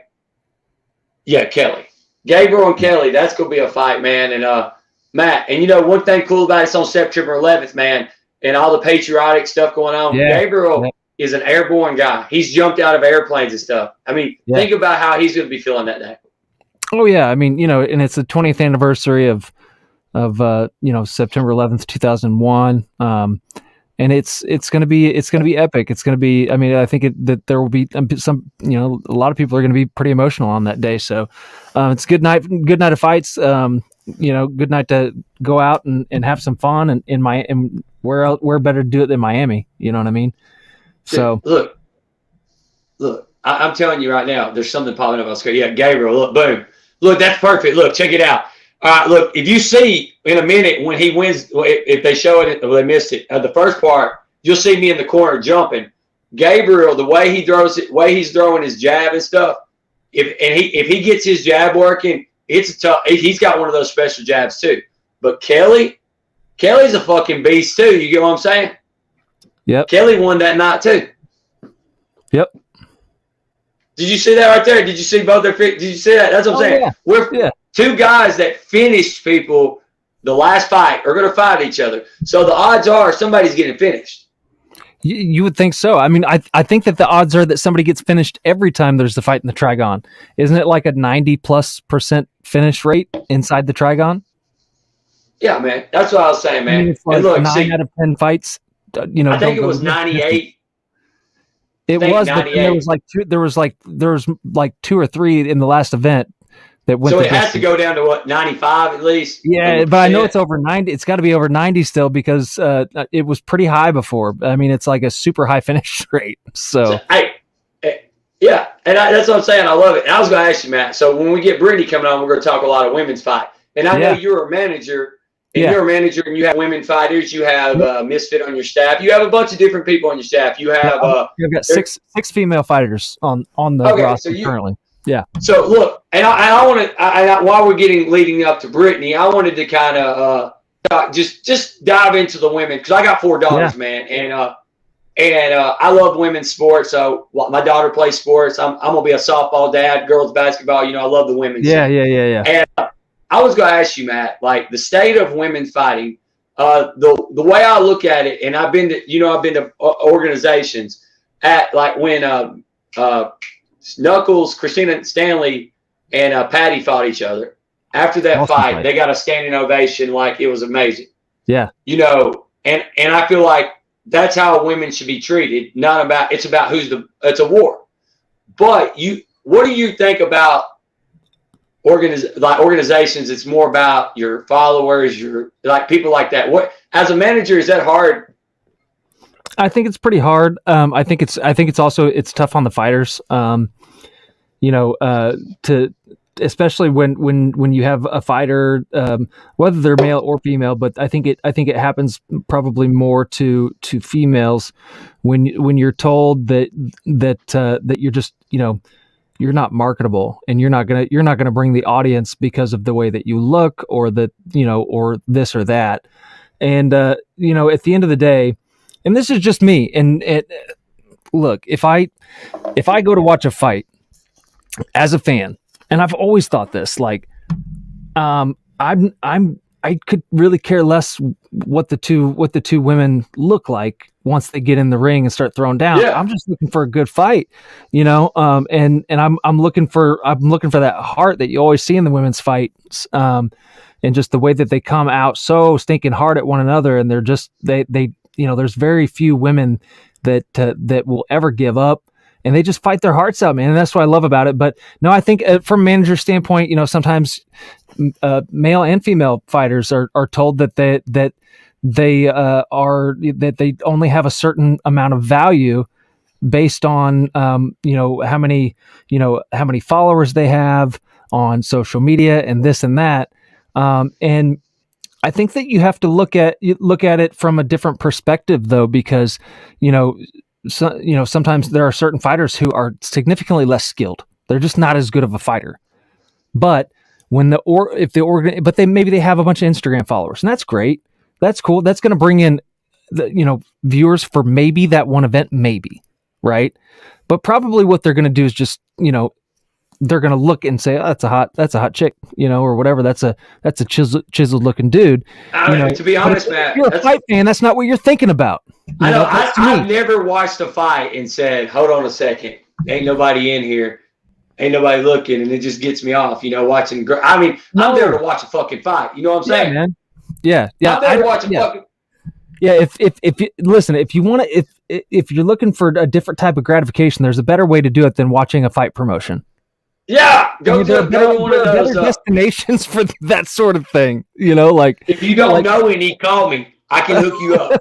Kelly. Gabriel and Kelly, that's going to be a fight, man. And Matt, and one thing cool about it's on September 11th, man, and all the patriotic stuff going on. Yeah. Gabriel is an airborne guy. He's jumped out of airplanes and stuff. I mean, think about how he's going to be feeling that day. Oh yeah, I mean, and it's the 20th anniversary of September 11th, 2001. And it's going to be epic. It's going to be, I mean, I think that there will be some, a lot of people are going to be pretty emotional on that day. So, it's good night of fights. Good night to go out and have some fun and where better to do it than Miami? You know what I mean? So look, I'm telling you right now, there's something popping up on the screen. Yeah, Gabriel, look, boom. Look, that's perfect. Look, check it out. All right, look, if you see in a minute when he wins, if they show it, or they missed it, the first part, you'll see me in the corner jumping. Gabriel, the way he throws it, way he's throwing his jab and stuff, if he gets his jab working, it's a tough. He's got one of those special jabs too. But Kelly's a fucking beast too. You get what I'm saying? Yep. Kelly won that night too. Yep. Did you see that right there? Did you see both their feet? Did you see that? That's what I'm saying. Yeah. We're two guys that finished people the last fight are going to fight each other. So the odds are somebody's getting finished. You would think so. I mean, I think that the odds are that somebody gets finished every time there's a fight in the Trigon. Isn't it like a 90+% finish rate inside the Trigon? Yeah, man. That's what I was saying, man. I mean, it's like and look, 9 out of 10 fights. I think it was 98. It was, but there was like 2 or 3 in the last event that went. So it has to go down to what, 95 at least? Yeah, but I know it's over 90. It's got to be over 90 still because it was pretty high before. I mean, it's like a super high finish rate. So yeah, and that's what I'm saying. I love it. And I was going to ask you, Matt. So when we get Brittany coming on, we're going to talk a lot of women's fight. And I know you're a manager. And you're a manager, and you have women fighters. You have Misfit on your staff. You have a bunch of different people on your staff. You have you've got six female fighters on the roster currently. Yeah. So look, and I want to. While we're leading up to Brittany, I wanted to kind of just dive into the women because I got 4 daughters, man, and I love women's sports. So my daughter plays sports. I'm gonna be a softball dad, girls basketball. I love the women's. Yeah. And I was going to ask you, Matt, like the state of women fighting, the way I look at it, and I've been to organizations at like when Knuckles, Christina Stanley, and Patty fought each other. After that fight, they got a standing ovation like it was amazing. Yeah. And I feel like that's how women should be treated. It's about it's a war. But what do you think about organizations? It's more about your followers, your like people like that. What, as a manager, is that hard? I think it's pretty hard. I think it's also tough on the fighters. To especially when you have a fighter, whether they're male or female, but I think it happens probably more to females when you're told that you're just you're not marketable and you're not gonna bring the audience because of the way that you look or that or this or that. And at the end of the day, and this is just me, and look, if I go to watch a fight as a fan, and I've always thought this, like I could really care less what the two women look like once they get in the ring and start throwing down. Yeah. I'm just looking for a good fight, and I'm looking for that heart that you always see in the women's fights, and just the way that they come out so stinking hard at one another, and they're just they there's very few women that will ever give up and they just fight their hearts out, man. And that's what I love about it. But no, I think from a manager standpoint, sometimes male and female fighters are told that they only have a certain amount of value based on how many followers they have on social media and this and that. And I think that you have to look at it from a different perspective, though, because sometimes there are certain fighters who are significantly less skilled. They're just not as good of a fighter. But maybe they have a bunch of Instagram followers, and that's great. That's cool. That's going to bring in viewers for maybe that one event, maybe, right? But probably what they're going to do is just they're going to look and say, oh, that's a hot chick, or whatever. That's a chiseled looking dude. To be honest, Matt, if you're a fight fan, that's not what you're thinking about. I've never watched a fight and said, hold on a second, ain't nobody in here, ain't nobody looking, and it just gets me off. Watching. I'm there to watch a fucking fight. You know what I'm saying? Yeah, man. Yeah. I'm there to watch a fucking. Yeah, if you listen, if you want to, if you're looking for a different type of gratification, there's a better way to do it than watching a fight promotion. Yeah, go to one of those destinations for that sort of thing. Like if you don't know any, call me. I can hook you up.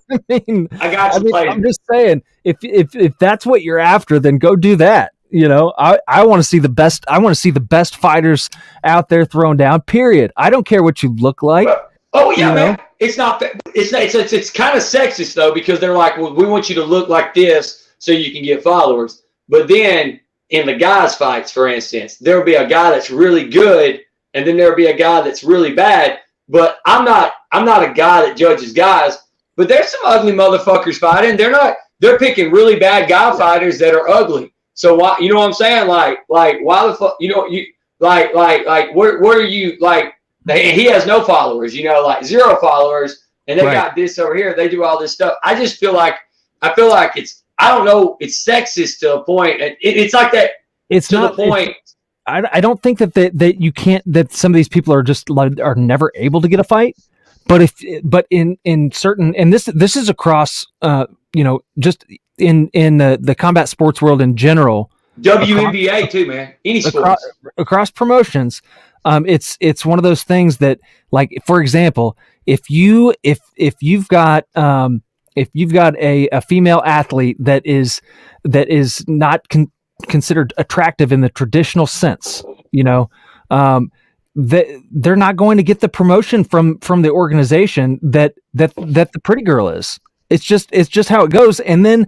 I got you. I'm just saying, if that's what you're after, then go do that. I want to see the best. I want to see the best fighters out there thrown down. Period. I don't care what you look like. Oh yeah, man. It's not. It's kind of sexist though, because they're like, well, we want you to look like this so you can get followers. But then in the guys' fights, for instance, there'll be a guy that's really good, and then there'll be a guy that's really bad. But I'm not a guy that judges guys. But there's some ugly motherfuckers fighting. They're picking really bad guy fighters that are ugly. So why? You know what I'm saying? Like why the fuck? Where are you like? He has no followers, like 0 followers, and they got this over here. They do all this stuff. I just feel like it's, I don't know, it's sexist to a point. It's like that. It's to not the point. I don't think that you can't, that some of these people are just are never able to get a fight. But in certain, and this is across, just in the combat sports world in general. WNBA too, man. Any sports across promotions. It's one of those things that, like, for example, if you've got a female athlete that is not considered attractive in the traditional sense, they're not going to get the promotion from the organization that the pretty girl is. It's just how it goes. And then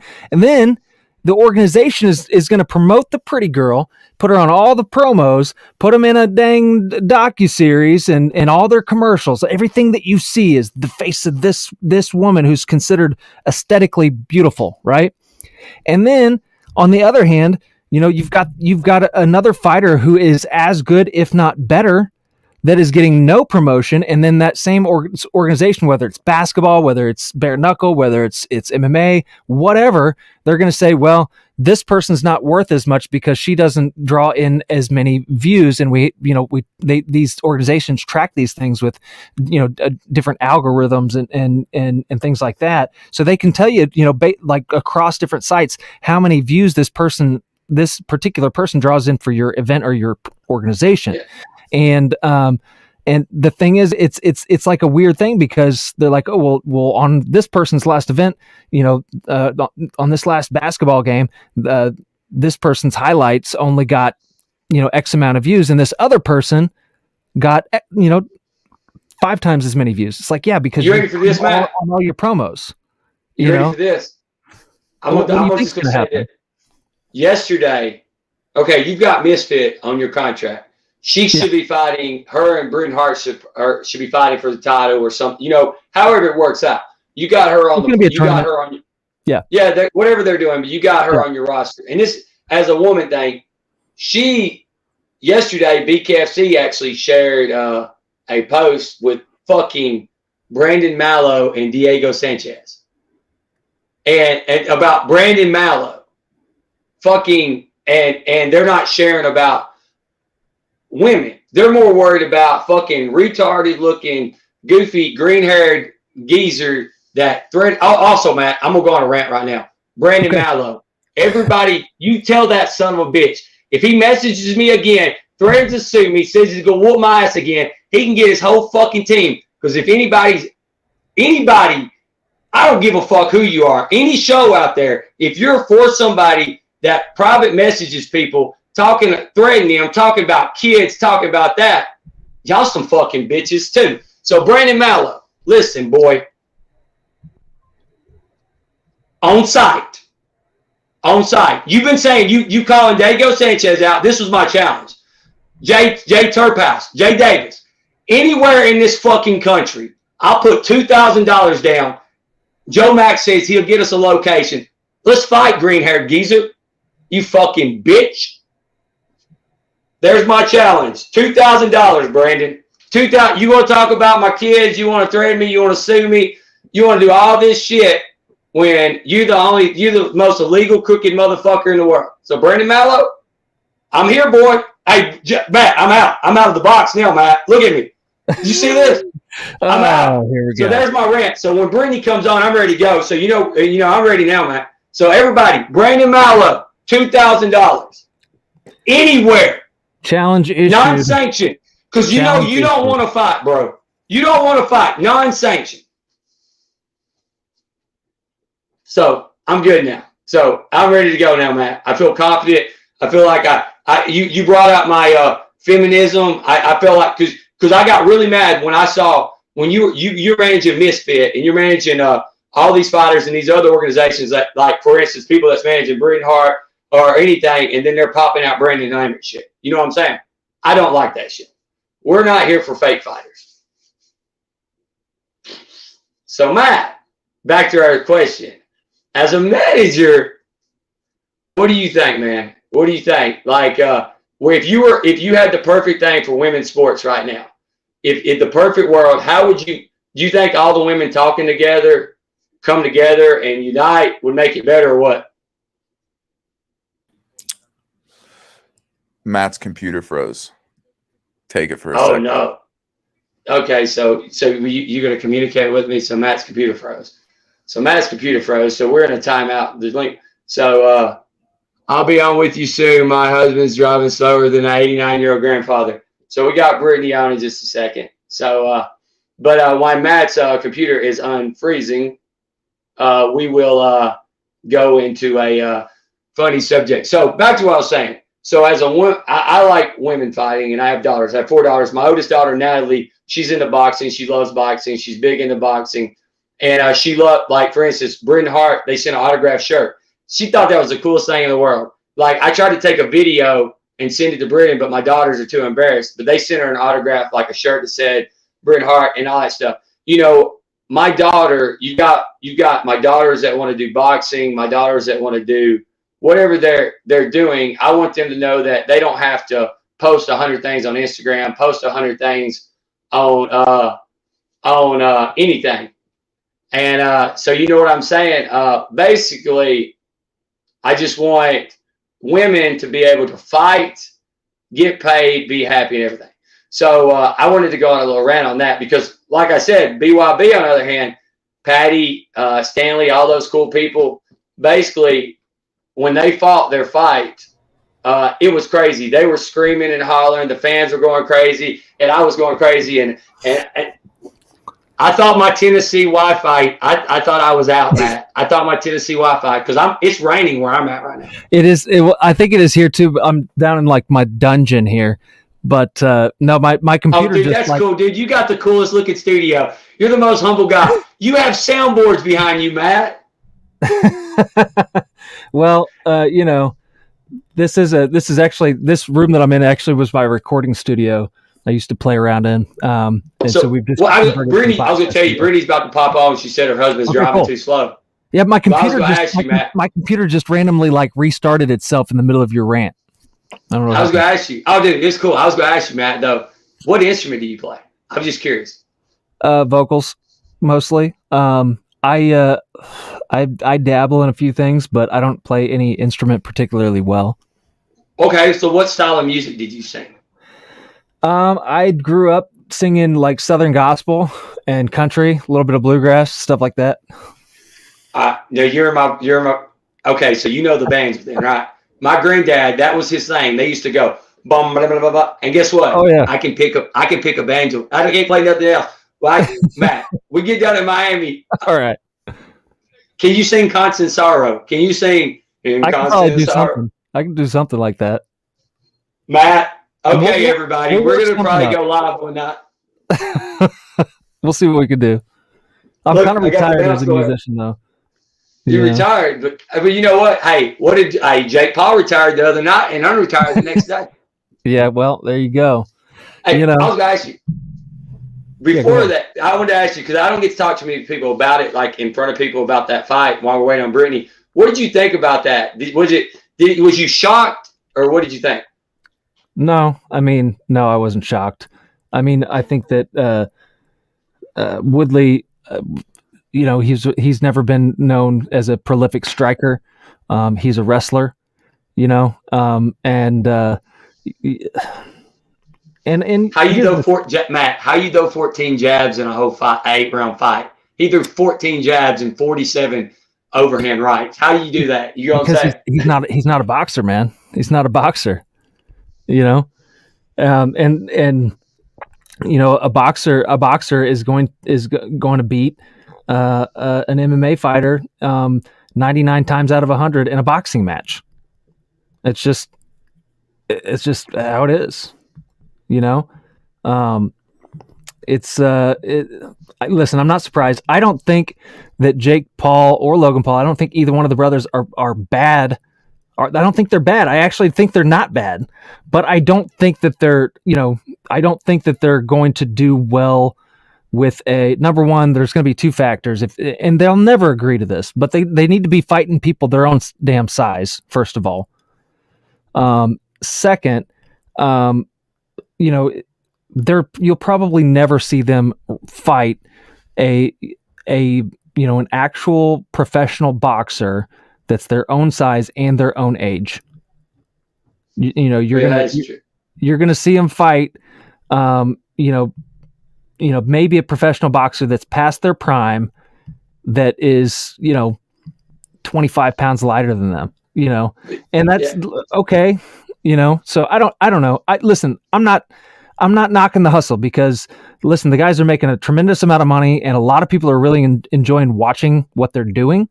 the organization is going to promote the pretty girl, put her on all the promos, put them in a dang docuseries and all their commercials. Everything that you see is the face of this woman who's considered aesthetically beautiful, right? And then on the other hand, you've got another fighter who is as good, if not better, that is getting no promotion, and then that same organization, whether it's basketball, whether it's bare knuckle, whether it's MMA, whatever, they're going to say, well, this person's not worth as much because she doesn't draw in as many views, and these organizations track these things with different algorithms and things like that, so they can tell you like across different sites how many views this particular person draws in for your event or your organization. Yeah. And the thing is, it's like a weird thing because they're like, oh, well, on this person's last event, on this last basketball game, this person's highlights only got, X amount of views, and this other person got, 5 times as many views. It's like, yeah, because you ready for this, Matt? On all your promos. You ready for this? I'm just gonna say that. Yesterday, okay, you've got Misfit on your contract. She should be fighting. Her and Brittany Hart should be fighting for the title or something. However it works out. You got her on whatever they're doing, but you got her on your roster. And this, as a woman thing, yesterday BKFC actually shared a post with fucking Brandon Mallow and Diego Sanchez, and about Brandon Mallow, fucking, and they're not sharing about women. They're more worried about fucking retarded looking, goofy, green haired geezer that threat. Also, Matt, I'm gonna go on a rant right now. Brandon Mallow Everybody, you tell that son of a bitch. If he messages me again, threatens to sue me, says he's going to whoop my ass again, he can get his whole fucking team. Because if anybody, I don't give a fuck who you are. Any show out there, if you're for somebody that private messages people, threatening them, talking about kids, talking about that, y'all some fucking bitches too. So Brandon Mallow, listen, boy. On site. You've been saying you calling Diego Sanchez out. This was my challenge. Jay TerpHouse, Jay Davis. Anywhere in this fucking country, I'll put $2,000 down. Joe Max says he'll get us a location. Let's fight, green-haired geezer. You fucking bitch. There's my challenge. $2,000, Brandon. $2,000. You want to talk about my kids? You want to threaten me? You want to sue me? You want to do all this shit when you're the most illegal crooked motherfucker in the world. So Brandon Mallow, I'm here, boy. Hey, Matt, I'm out. I'm out of the box now, Matt. Look at me. Did you see this? I'm out. Here we go. So there's my rant. So when Brittany comes on, I'm ready to go. So you know, I'm ready now, Matt. So everybody, Brandon Mallow, $2,000 anywhere. Challenge issued. Non-sanctioned. Because you don't want to fight, bro. You don't want to fight. Non-sanctioned. So I'm good now. So I'm ready to go now, Matt. I feel confident. I feel like you brought out my feminism. I felt like because I got really mad when I saw when you're managing Misfit and you're managing all these fighters and these other organizations that, like, for instance, people that's managing Britain Hart or anything, and then they're popping out Brandon Naaman shit. You know what I'm saying? I don't like that shit. We're not here for fake fighters. So, Matt, back to our question. As a manager, what do you think, man? What do you think? Like, if you had the perfect thing for women's sports right now, if the perfect world, how would do you think all the women talking together, come together and unite would make it better or what? Matt's computer froze. Take it for a Oh, second. no. Okay, so you're going to communicate with me? So Matt's computer froze. So we're in a timeout. The link. So I'll be on with you soon. My husband's driving slower than an 89-year-old grandfather. So we got Brittany on in just a second. So, but while Matt's computer is unfreezing, we will go into a funny subject. So back to what I was saying. So as a woman, I like women fighting, and I have daughters. I have 4 daughters. My oldest daughter, Natalie, she's into boxing. She loves boxing. She's big into boxing. And she loved, like, for instance, Britain Hart, they sent an autographed shirt. She thought that was the coolest thing in the world. Like, I tried to take a video and send it to Britain, but my daughters are too embarrassed. But they sent her an autograph, like a shirt that said Britain Hart and all that stuff. You know, my daughter, you got my daughters that want to do boxing, my daughters that want to do whatever they're doing. I want them to know that they don't have to post 100 things on Instagram, post 100 things on anything. And so you know what I'm saying? Basically, I just want women to be able to fight, get paid, be happy, and everything. So I wanted to go on a little rant on that because, like I said, BYB, on the other hand, Patty, Stanley, all those cool people, basically, when they fought their fight, it was crazy. They were screaming and hollering. The fans were going crazy, and I was going crazy. And I thought my Tennessee Wi-Fi, I thought I was out, Matt. I thought my Tennessee Wi-Fi, because it's raining where I'm at right now. It is. I think it is here too. But I'm down in like my dungeon here. But no, my computer. Oh, dude, just that's cool, dude. You got the coolest looking studio. You're the most humble guy. You have soundboards behind you, Matt. Well, you know, this is actually room that I'm in actually was my recording studio I used to play around in. And so we've just. Well, I was going to tell you, Brittany's about to pop on. She said her husband's driving too slow. Yeah, my computer my computer just randomly like restarted itself in the middle of your rant. I don't know. I was going to ask you. Oh, dude, it's cool. I was going to ask you, Matt, though. What instrument do you play? I'm just curious. Vocals, mostly. I dabble in a few things, but I don't play any instrument particularly well. Okay, so what style of music did you sing? I grew up singing like Southern gospel and country, a little bit of bluegrass, stuff like that. You're in my okay, so you know the bands then, right? My granddad, that was his thing. They used to go bum blah, blah, blah, blah. And guess what? Oh yeah. I can pick a banjo. I can't play nothing else. Well, Matt, we get down in Miami. All right. Can you sing Constant Sorrow? Can you sing in I can probably Constant do Sorrow? something. I can do something like that. Matt, okay, We'll- everybody. we'll We're work going to probably something go live one night. We'll see what we can do. I'm Look, kind of I got the retired bounce as a going. musician, though. You Yeah. retired, but you know what? Hey, Jake Paul retired the other night and unretired the next day. Yeah, well, there you go. Hey, You know. I was going to ask you. go Before ahead. that, I wanted to ask you, because I don't get to talk to many people about it, like in front of people about that fight while we're waiting on Brittany. What did you think about that? Was you shocked, or what did you think? No, I wasn't shocked. I think that Woodley, he's never been known as a prolific striker. He's a wrestler, and How you throw Matt? How you throw 14 jabs in a whole 8-round fight? He threw 14 jabs and 47 overhand rights. How do you do that? You know what I'm because saying? he's not a boxer, man. He's not a boxer, a boxer is going to beat an MMA fighter 99 times out of 100 in a boxing match. It's just how it is, listen, I'm not surprised. I don't think that Jake Paul or Logan Paul, I don't think either one of the brothers are bad. I don't think they're bad. I actually think they're not bad, but I don't think that they're going to do well with number one. There's going to be two factors, and they'll never agree to this, but they need to be fighting people their own damn size, first of all. Second, you'll probably never see them fight an actual professional boxer that's their own size and their own age. You're gonna see them fight, maybe a professional boxer that's past their prime, that is 25 pounds lighter than them, and that's okay. So I don't know. Listen, I'm not knocking the hustle, because listen, the guys are making a tremendous amount of money and a lot of people are really enjoying watching what they're doing.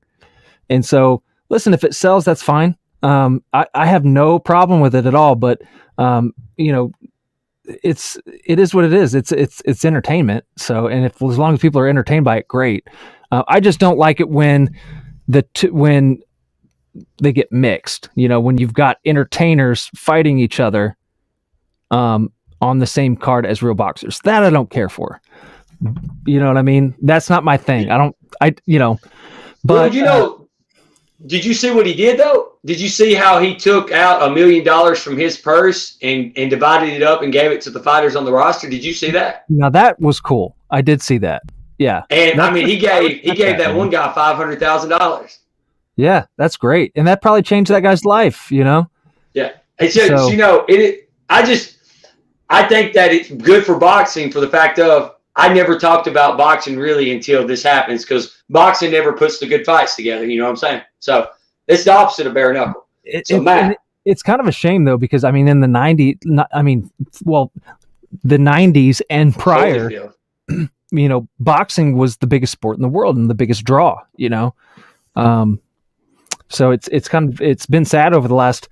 And so, listen, if it sells, that's fine. I have no problem with it at all, but it is what it is. It's entertainment. So, and as long as people are entertained by it, great. I just don't like it when when they get mixed, when you've got entertainers fighting each other on the same card as real boxers. That I don't care for. You know what I mean? That's not my thing. But did you see what he did though? Did you see how he took out $1 million from his purse and divided it up and gave it to the fighters on the roster? Did you see that? Now that was cool. I did see that. Yeah. And he gave that one guy $500,000. Yeah, that's great. And that probably changed that guy's life, Yeah. It's just, I think that it's good for boxing for the fact of, I never talked about boxing really until this happens, because boxing never puts the good fights together. You know what I'm saying? So it's the opposite of bare knuckle. It's kind of a shame though, because in the 90s, the 90s and prior, boxing was the biggest sport in the world and the biggest draw, so it's been sad over the last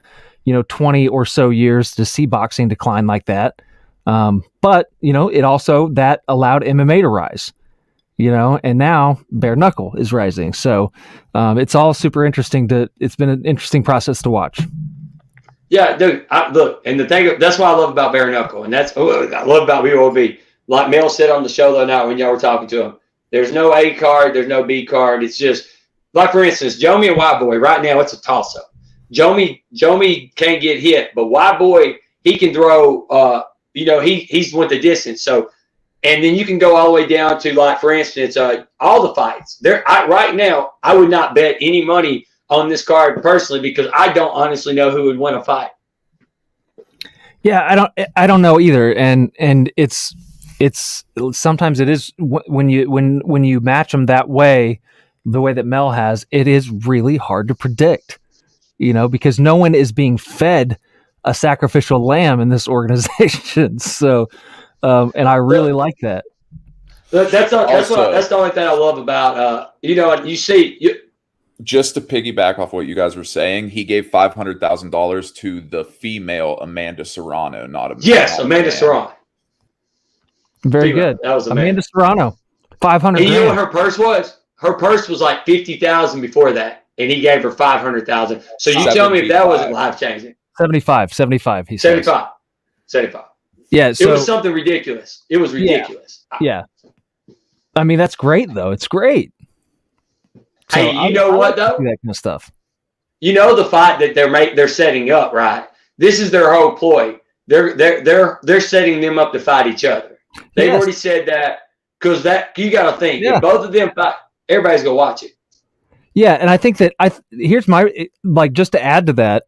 20 or so years to see boxing decline like that. But it also that allowed MMA to rise, and now bare knuckle is rising. So it's all super interesting. It's been an interesting process to watch. Yeah, dude. Look, and the thing that's what I love about bare knuckle, and that's what I love about BYB. Like Mel said on the show the other night when y'all were talking to him, there's no A card, there's no B card. It's just like, for instance, Jomi and White Boy. Right now, it's a toss up. Jomi can't get hit, but White Boy, he can throw. He's went the distance. So, and then you can go all the way down to, like, for instance, all the fights. Right now, I would not bet any money on this card personally, because I don't honestly know who would win a fight. Yeah, I don't know either, and it's sometimes it is when you match them that way, the way that Mel has, it is really hard to predict, because no one is being fed a sacrificial lamb in this organization. So, and I really like that. That's the only thing I love about, just to piggyback off what you guys were saying, he gave $500,000 to the female Amanda Serrano, not Amanda. Yes, Amanda Serrano. Very good. That was Amanda Serrano. 500. And you know what her purse was? Her purse was like 50,000 before that, and he gave her 500,000. So you tell me if that wasn't life changing. 75. He said 75. Yeah, so, it was something ridiculous. It was ridiculous. Yeah. I mean, that's great though. It's great. So hey, you know what though? That kind of stuff. You know the fight that they're setting up, right? This is their whole ploy. They're setting them up to fight each other. They've already said that because you got to think if both of them fight, everybody's gonna watch it. Yeah, and I think that here's my just to add to that,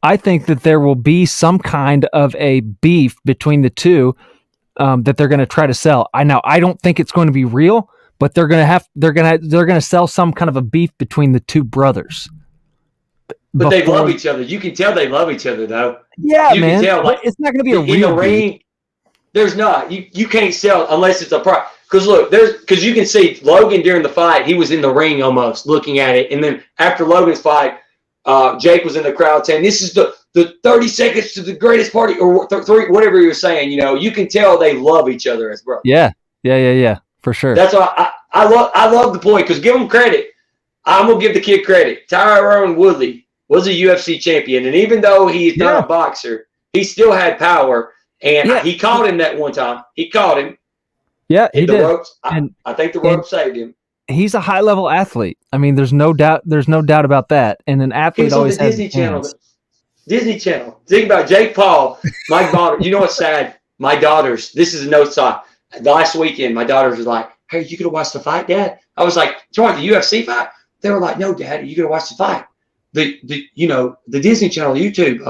I think that there will be some kind of a beef between the two that they're going to try to sell. I don't think it's going to be real, but they're going to sell some kind of a beef between the two brothers. But they love each other. You can tell they love each other, though. Yeah, man. Can tell, it's not going to be a real in the ring. There's not. You can't sell unless it's a price. Because look, because you can see Logan during the fight, he was in the ring almost looking at it, and then after Logan's fight, Jake was in the crowd saying, "This is the 30 seconds to the greatest party," or whatever he was saying. You can tell they love each other as brothers. Yeah, for sure. That's why I love the point, because give them credit. I'm gonna give the kid credit. Tyrone Woodley was a UFC champion, and even though he's not a boxer, he still had power, and he caught him that one time. He caught him. Yeah, he did. Ropes. I think the rope saved him. He's a high-level athlete. I mean, there's no doubt about that. And an athlete always has Disney Channel. Disney Channel. Think about Jake Paul, my daughter. You know what's sad? My daughters. This is a no sign. Last weekend, my daughters was like, "Hey, you gonna watch the fight, Dad?" I was like, "Do you want the UFC fight?" They were like, "No, Dad, you gonna watch the fight? The Disney Channel YouTube."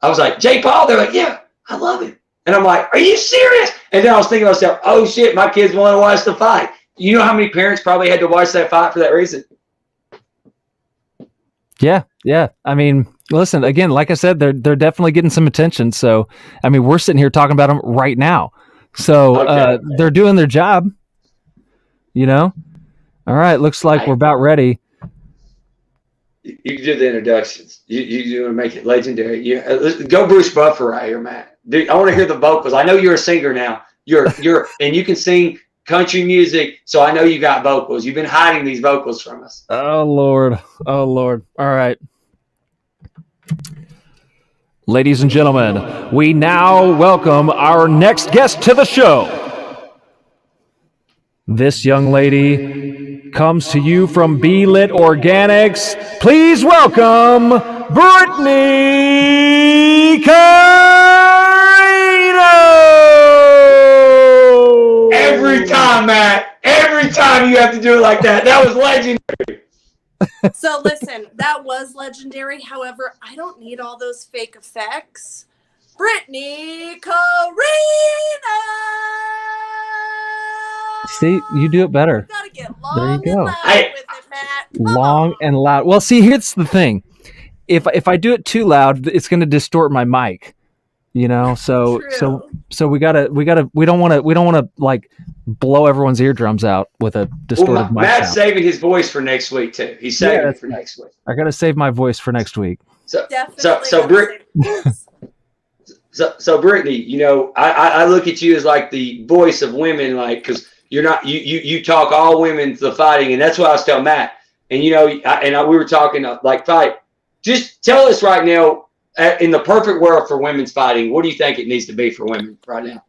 I was like, "Jake Paul?" They're like, "Yeah, I love it." And I'm like, "Are you serious?" And then I was thinking to myself, "Oh shit, my kids want to watch the fight." You know how many parents probably had to watch that fight for that reason? Yeah. I mean, listen, again, like I said, they're definitely getting some attention. So, I mean, we're sitting here talking about them right now. So they're doing their job, All right, looks like we're about ready. You can do the introductions. You want to make it legendary. Go Bruce Buffer right here, Matt. Dude, I want to hear the vocals. I know you're a singer now. You're and you can sing country music, so I know you got vocals. You've been hiding these vocals from us. Oh Lord. All right. Ladies and gentlemen, we now welcome our next guest to the show. This young lady comes to you from Beelit Organics. Please welcome Brittany Carreno. Every time, Matt. Every time you have to do it like that. That was legendary. So listen, that was legendary. However, I don't need all those fake effects. Brittany Carreno. See, you do it better. You gotta get There you long go. and loud with it, Matt. Long and loud. Well, see, here's the thing. If I do it too loud, it's going to distort my mic. So we don't want to like blow everyone's eardrums out with a distorted mic. Matt's sound. saving his voice for next week too. He's saving it for next week. I got to save my voice for next week. So Brittany, I look at you as like the voice of women, like, because you're not you talk all women to the fighting, and that's what I was telling Matt. And we were talking like fight. Just tell us right now, in the perfect world for women's fighting, what do you think it needs to be for women right now?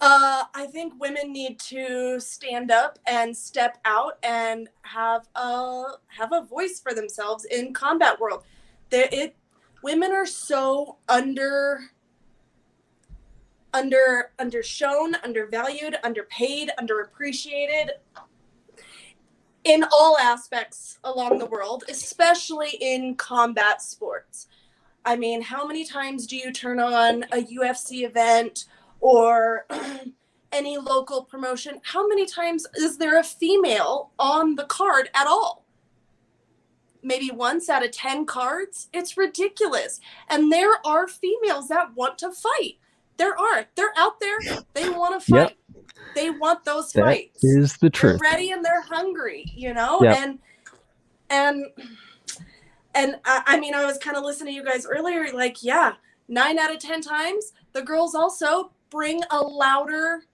I think women need to stand up and step out and have a voice for themselves in combat world. Women are so undershown, undervalued, underpaid, underappreciated in all aspects along the world, especially in combat sports. I mean, how many times do you turn on a UFC event or any local promotion, how many times is there a female on the card at all? Maybe once out of 10 cards. It's ridiculous. And there are females that want to fight. There are. They're out there. They want to fight. Yep. They want those fights. That is the truth. They're ready and they're hungry, you know? Yep. And I mean, I was kind of listening to you guys earlier, like, yeah, 9 out of 10 times, the girls also bring a louder,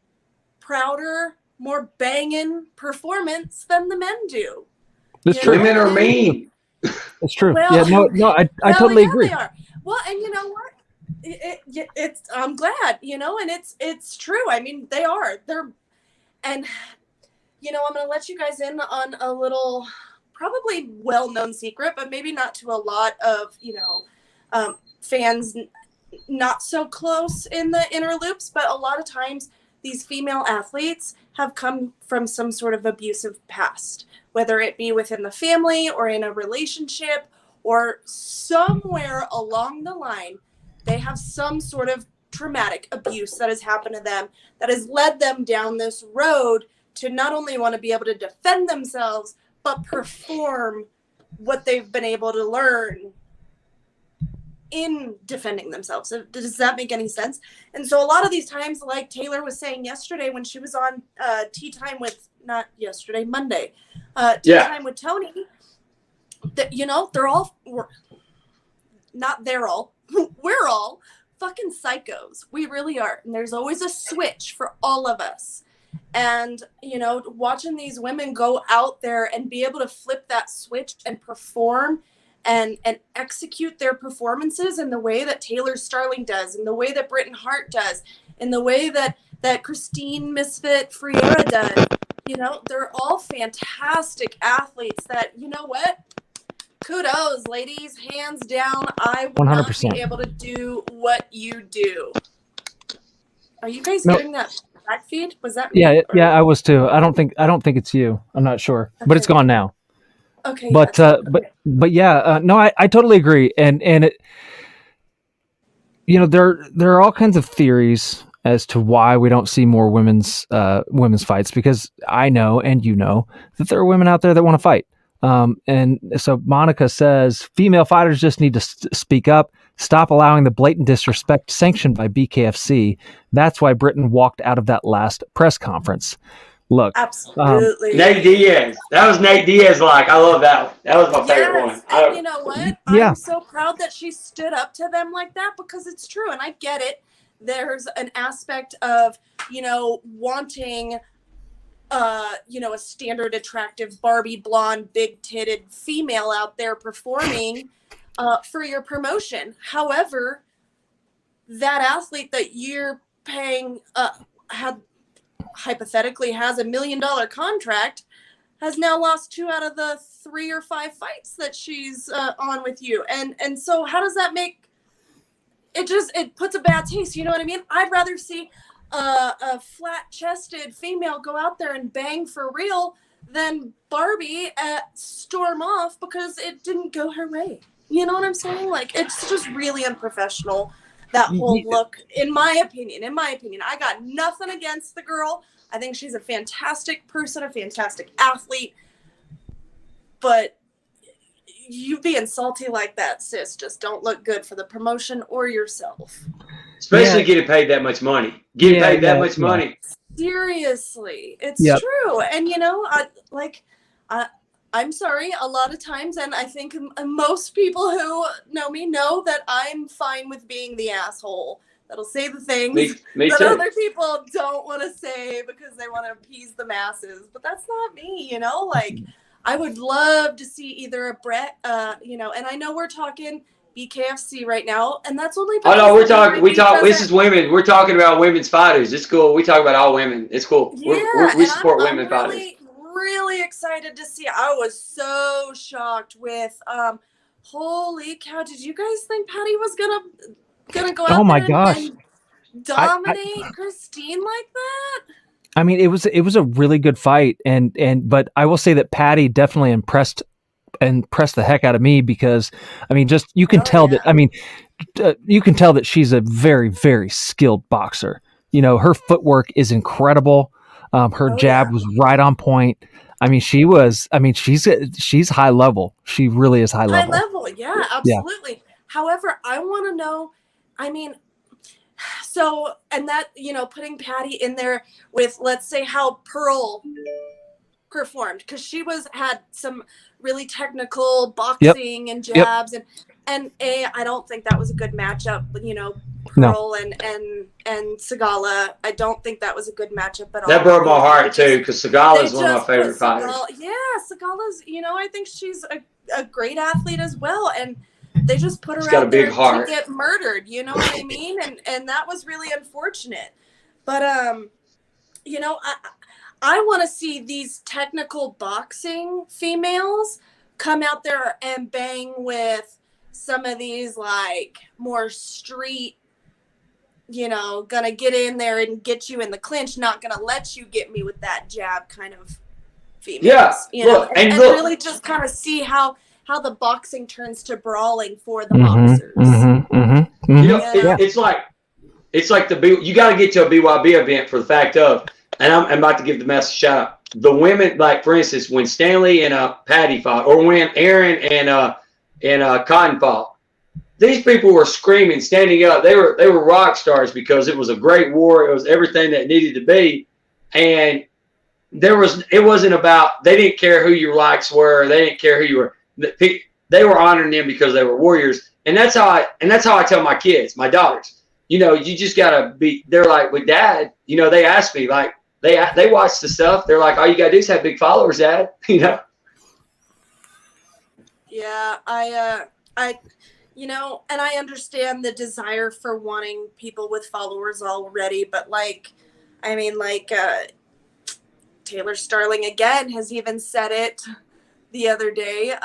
prouder, more banging performance than the men do. That's true. Women are mean. It's true. Well, no, I totally agree. They are. Well, and you know what? It's I'm glad, you know, and it's true. I mean, they are. And you know, I'm gonna let you guys in on a little, probably well-known secret, but maybe not to a lot of, you know, fans not so close in the inner loops. But a lot of times, these female athletes have come from some sort of abusive past, whether it be within the family or in a relationship or somewhere along the line, they have some sort of traumatic abuse that has happened to them that has led them down this road to not only want to be able to defend themselves, but perform what they've been able to learn in defending themselves. Does that make any sense? And so a lot of these times, like Taylor was saying yesterday when she was on Tea Time with, not yesterday, Monday, Tea Time with Tony, that, you know, we're all fucking psychos. We really are. And there's always a switch for all of us. And, you know, watching these women go out there and be able to flip that switch and perform and execute their performances in the way that Taylor Starling does, in the way that Britain Hart does, in the way that Christine Misfit Friera does. You know, they're all fantastic athletes that, you know what? Kudos, ladies, hands down. I would 100%. not be able to do what you do. Are you guys getting that back feed? Was that me? Yeah, I was too. I don't think it's you. I'm not sure, but it's gone now. Okay. But but yeah, no, I totally agree, and it, you know, there are all kinds of theories as to why we don't see more women's fights, because I know and you know that there are women out there that want to fight. And so Monica says female fighters just need to speak up, stop allowing the blatant disrespect sanctioned by BKFC. That's why Britain walked out of that last press conference. Look, absolutely. Nate Diaz. That was Nate Diaz. Like, I love that one. That was my favorite one. And you know what? I'm so proud that she stood up to them like that, because it's true. And I get it. There's an aspect of, you know, wanting, you know, a standard attractive Barbie blonde, big titted female out there performing for your promotion. However, that athlete that you're paying hypothetically has $1 million contract, has now lost 2 out of the 3 or 5 fights that she's on with you. And so how does that make it? It puts a bad taste. You know what I mean? I'd rather see a flat-chested female go out there and bang for real than Barbie storm off because it didn't go her way. You know what I'm saying? Like, it's just really unprofessional, that whole look, in my opinion. I got nothing against the girl. I think she's a fantastic person, a fantastic athlete. But you being salty like that, sis, just don't look good for the promotion or yourself. Especially getting paid that much money. Getting paid that much money. Seriously. It's true. And, you know, I'm sorry, a lot of times, and I think most people who know me know that I'm fine with being the asshole that'll say the things me that too. other people don't want to say because they want to appease the masses. But that's not me, you know? Like, I would love to see either a Brett, you know, and I know we're talking BKFC right now, and that's only because this is women. We're talking about women's fighters. It's cool. We talk about all women. It's cool. Yeah, we support women I'm fighters. Really excited to see. I was so shocked with holy cow, did you guys think Patty was gonna go out there and dominate Christine like that? I mean, it was a really good fight, but I will say that Patty definitely impressed the heck out of me, because I mean, just you can tell that she's a very, very skilled boxer. her footwork is incredible. Her jab was right on point. I mean, she's high level. She really is high level. High level, yeah, absolutely. Yeah. However, I want to know, I mean, so, and that, putting Patty in there with, let's say, how Pearl performed, because she had some really technical boxing and jabs, and I don't think that was a good matchup. Pearl and Segala, I don't think that was a good matchup at all. That broke my heart too, because Segala is one of my favorite fighters. Segala's, I think she's a great athlete as well, and they just put her out there to get murdered. You know what I mean? And that was really unfortunate. But I want to see these technical boxing females come out there and bang with some of these like more street, gonna get in there and get you in the clinch, not gonna let you get me with that jab kind of females. And really just kind of see how the boxing turns to brawling for the boxers. It's like you got to get to a BYB event for the fact of, and I'm about to give the message shout out. The women, like for instance, when Stanley and Patty fought, or when Aaron and Cotton fought, these people were screaming, standing up. They were rock stars because it was a great war. It was everything that needed to be, and it wasn't about, they didn't care who your likes were. They didn't care who you were. They were honoring them because they were warriors, and that's how I tell my kids, my daughters. You just gotta be. They're like, with Dad. They ask me, like, they watch the stuff. They're like, all you gotta do is have big followers, Dad. Yeah, I and I understand the desire for wanting people with followers already, but Taylor Starling again has even said it the other day.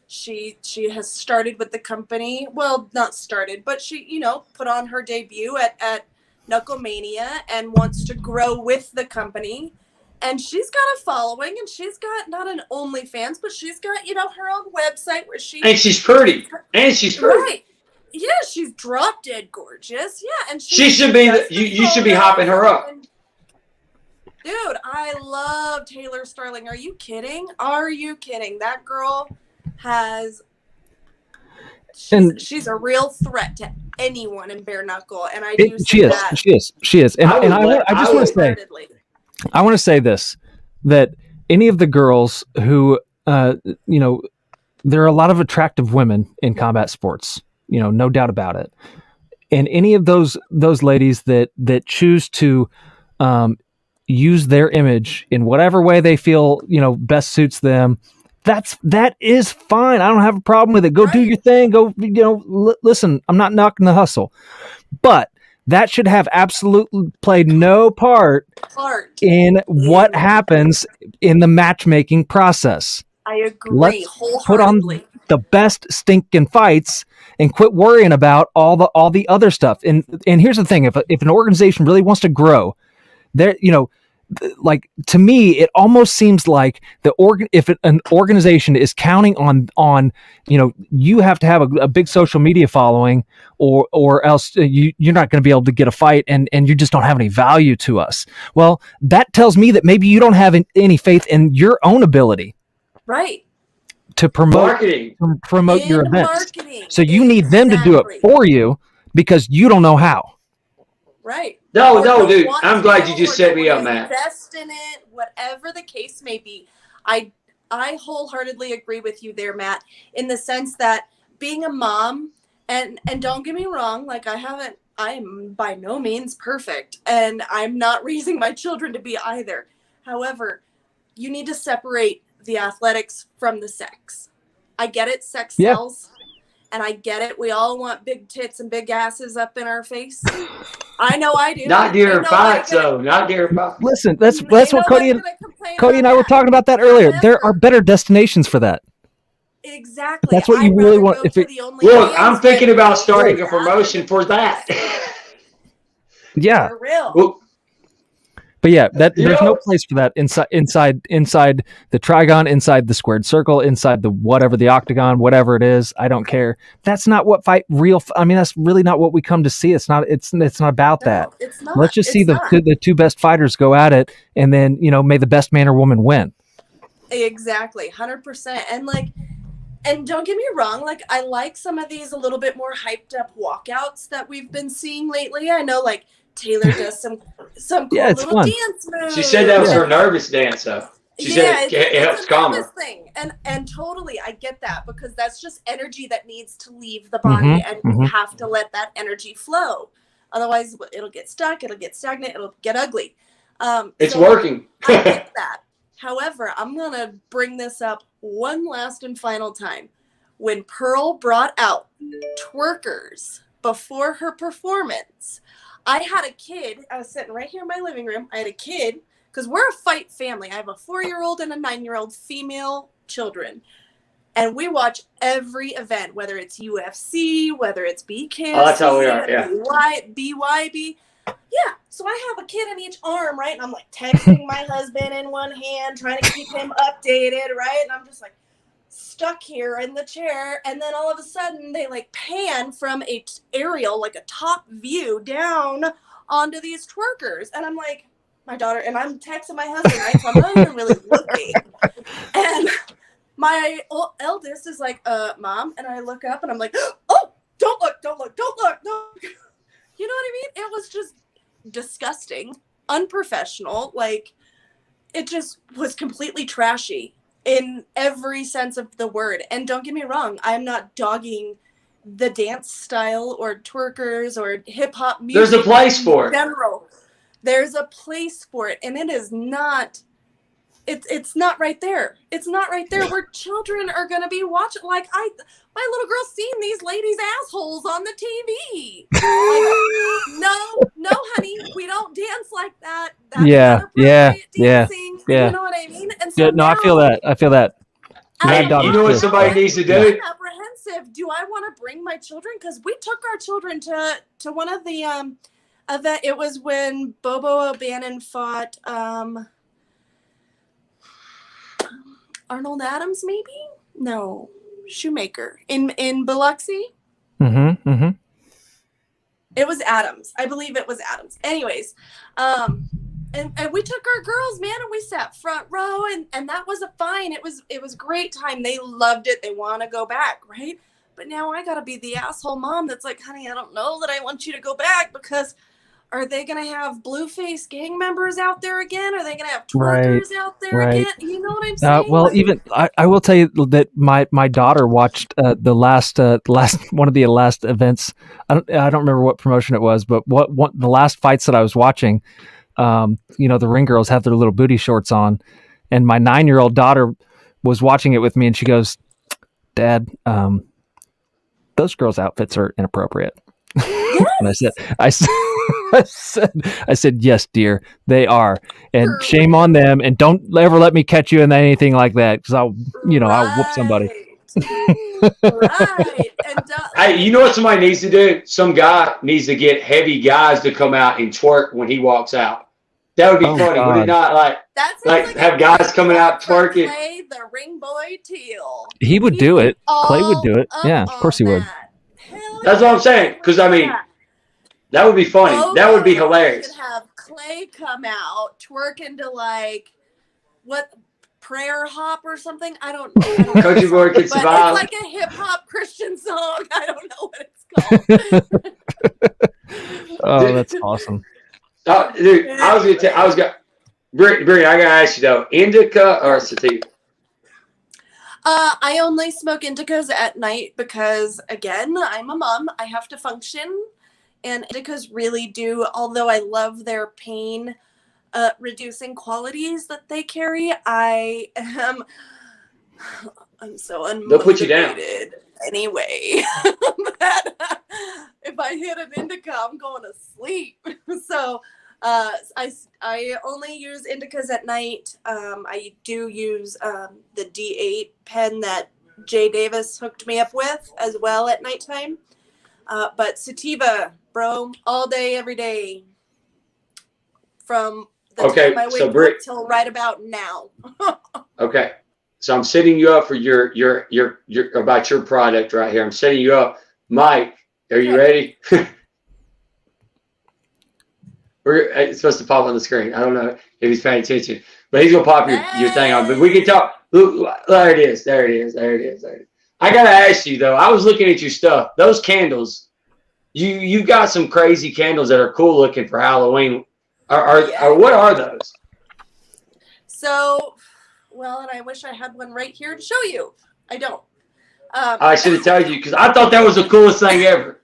She has started with the company. Well, not started, but she, put on her debut at Knucklemania and wants to grow with the company. And she's got a following, and she's got not an OnlyFans, but she's got, her own website where and she's pretty. Right. Yeah, she's drop dead gorgeous. Yeah, and she should be. You should be hopping her up. Dude, I love Taylor Starling. Are you kidding? That girl she's a real threat to anyone in bare knuckle, and I do see that. She is. And I just want to say, I want to say this, that any of the girls who, there are a lot of attractive women in combat sports, no doubt about it. And any of those ladies that choose to use their image in whatever way they feel, best suits them, that is fine. I don't have a problem with it. Go do your thing. Go, listen, I'm not knocking the hustle, but that should have absolutely played no part in what happens in the matchmaking process. I agree. Let's wholeheartedly. Put on the best stinking fights and quit worrying about all the other stuff. And here's the thing: if an organization really wants to grow, there, like, to me, it almost seems like an organization is counting on you have to have a big social media following, or else you're not going to be able to get a fight, and you just don't have any value to us. Well, that tells me that maybe you don't have any faith in your own ability, right, to promote your events. So you need them to do it for you because you don't know how. Right. No, dude. I'm glad you just set me up, Matt. Invest in it, whatever the case may be. I wholeheartedly agree with you there, Matt, in the sense that being a mom, and don't get me wrong, like I'm by no means perfect, and I'm not raising my children to be either. However, you need to separate the athletics from the sex. I get it, sex sells. And I get it. We all want big tits and big asses up in our face. I know I do. Not during fights, though. Not during fights. Listen, that's what Cody and I were talking about that earlier. There are better destinations for that. Exactly. That's what you really want. Look, I'm thinking about starting a promotion for that. Yeah. For real. But yeah, there's no Yo. place for that inside the trigon, inside the squared circle, inside the whatever, the octagon, whatever it is. I don't care. That's not what I mean, that's really not what we come to see. It's not about that. No, it's not. Let's just see It's not. the two best fighters go at it, and then may the best man or woman win. Exactly, 100%. And don't get me wrong, like I like some of these a little bit more hyped up walkouts that we've been seeing lately. I know like Taylor does some cool Yeah, it's little fun. dance moves. She said that was her nervous dance, though. She said it helps calm her. Thing. And totally, I get that because that's just energy that needs to leave the body, and you have to let that energy flow. Otherwise, it'll get stuck, it'll get stagnant, it'll get ugly. It's so working. I get that. However, I'm going to bring this up one last and final time. When Pearl brought out twerkers before her performance, I had a kid. I was sitting right here in my living room. I had a kid, because we're a fight family. I have a 4-year-old and a 9-year-old female children. And we watch every event, whether it's UFC, whether it's BKFC, that's how we are, yeah. BYB. Yeah, so I have a kid in each arm, right? And I'm like texting my husband in one hand, trying to keep him updated, right? And I'm just like stuck here in the chair. And then all of a sudden they like pan from a aerial, like a top view down onto these twerkers. And I'm like, my daughter, and I'm texting my husband, right? So I'm not even really looking. And my eldest is like, Mom. And I look up and I'm like, oh, don't look. No. You know what I mean? It was just disgusting, unprofessional. Like, it just was completely trashy in every sense of the word. And don't get me wrong, I'm not dogging the dance style or twerkers or hip hop music. There's a place for it. In general, there's a place for it, and it is not. It's not right there. It's not right there where children are going to be watching. Like my little girl's seen these ladies' assholes on the TV. Like, no, honey, we don't dance like that. That's Yeah. dancing. You know what I mean? And so No, I feel that. Hey, you know what somebody needs to do? I'm apprehensive. Do I want to bring my children? Because we took our children to one of the event. It was when Bobo O'Bannon fought Arnold Adams, maybe? No, Shoemaker in Biloxi. Mm-hmm. It was Adams. I believe it was Adams. Anyways, and we took our girls, man, and we sat front row, and that was fine. It was great time. They loved it. They want to go back, right? But now I gotta be the asshole mom that's like, honey, I don't know that I want you to go back, because are they going to have Blueface gang members out there again? Are they going to have twerkers out there again? You know what I'm saying? Well, even I will tell you that my daughter watched the last one of the last events. I don't remember what promotion it was, but what the last fights that I was watching. The ring girls have their little booty shorts on, and my 9-year-old daughter was watching it with me, and she goes, "Dad, those girls' outfits are inappropriate." Yes. And I said, "Yes, dear, they are, and shame on them. And don't ever let me catch you in anything like that, because I'll whoop somebody." Right. And, hey, you know what somebody needs to do? Some guy needs to get heavy guys to come out and twerk when he walks out. That would be funny. God. Would it not? Like have guys coming out twerking. Clay, the ring boy Teal. He would do it. Clay would do it. Yeah, of course he would. That's what I'm saying. Because I mean, that would be funny. That would be hilarious. Should have Clay come out twerking to like what prayer hop or something. I don't know. Country boy can survive. It's like a hip hop Christian song. I don't know what it's called. Oh, that's awesome. Dude, Brittany, I gotta ask you though, indica or sativa? I only smoke indicas at night because, again, I'm a mom. I have to function, and indicas really do. Although I love their pain reducing qualities that they carry, I'm so unmotivated. They'll put you down anyway. That if I hit an indica, I'm going to sleep. So I only use indicas at night. I do use the D8 pen that Jay Davis hooked me up with as well at nighttime. But sativa, bro, all day, every day. From the Okay, time my so wig Britt- broke till right about now. Okay. So I'm setting you up for your about your product right here. I'm setting you up. Mike, are you ready? It's supposed to pop on the screen. I don't know if he's paying attention, but he's gonna pop your thing on. But we can talk. Look, there it is. There it is. There it is. There it is. I gotta ask you though. I was looking at your stuff. Those candles, you got some crazy candles that are cool looking for Halloween. Are what are those? So, well, and I wish I had one right here to show you. I don't. I should have told you because I thought that was the coolest thing ever.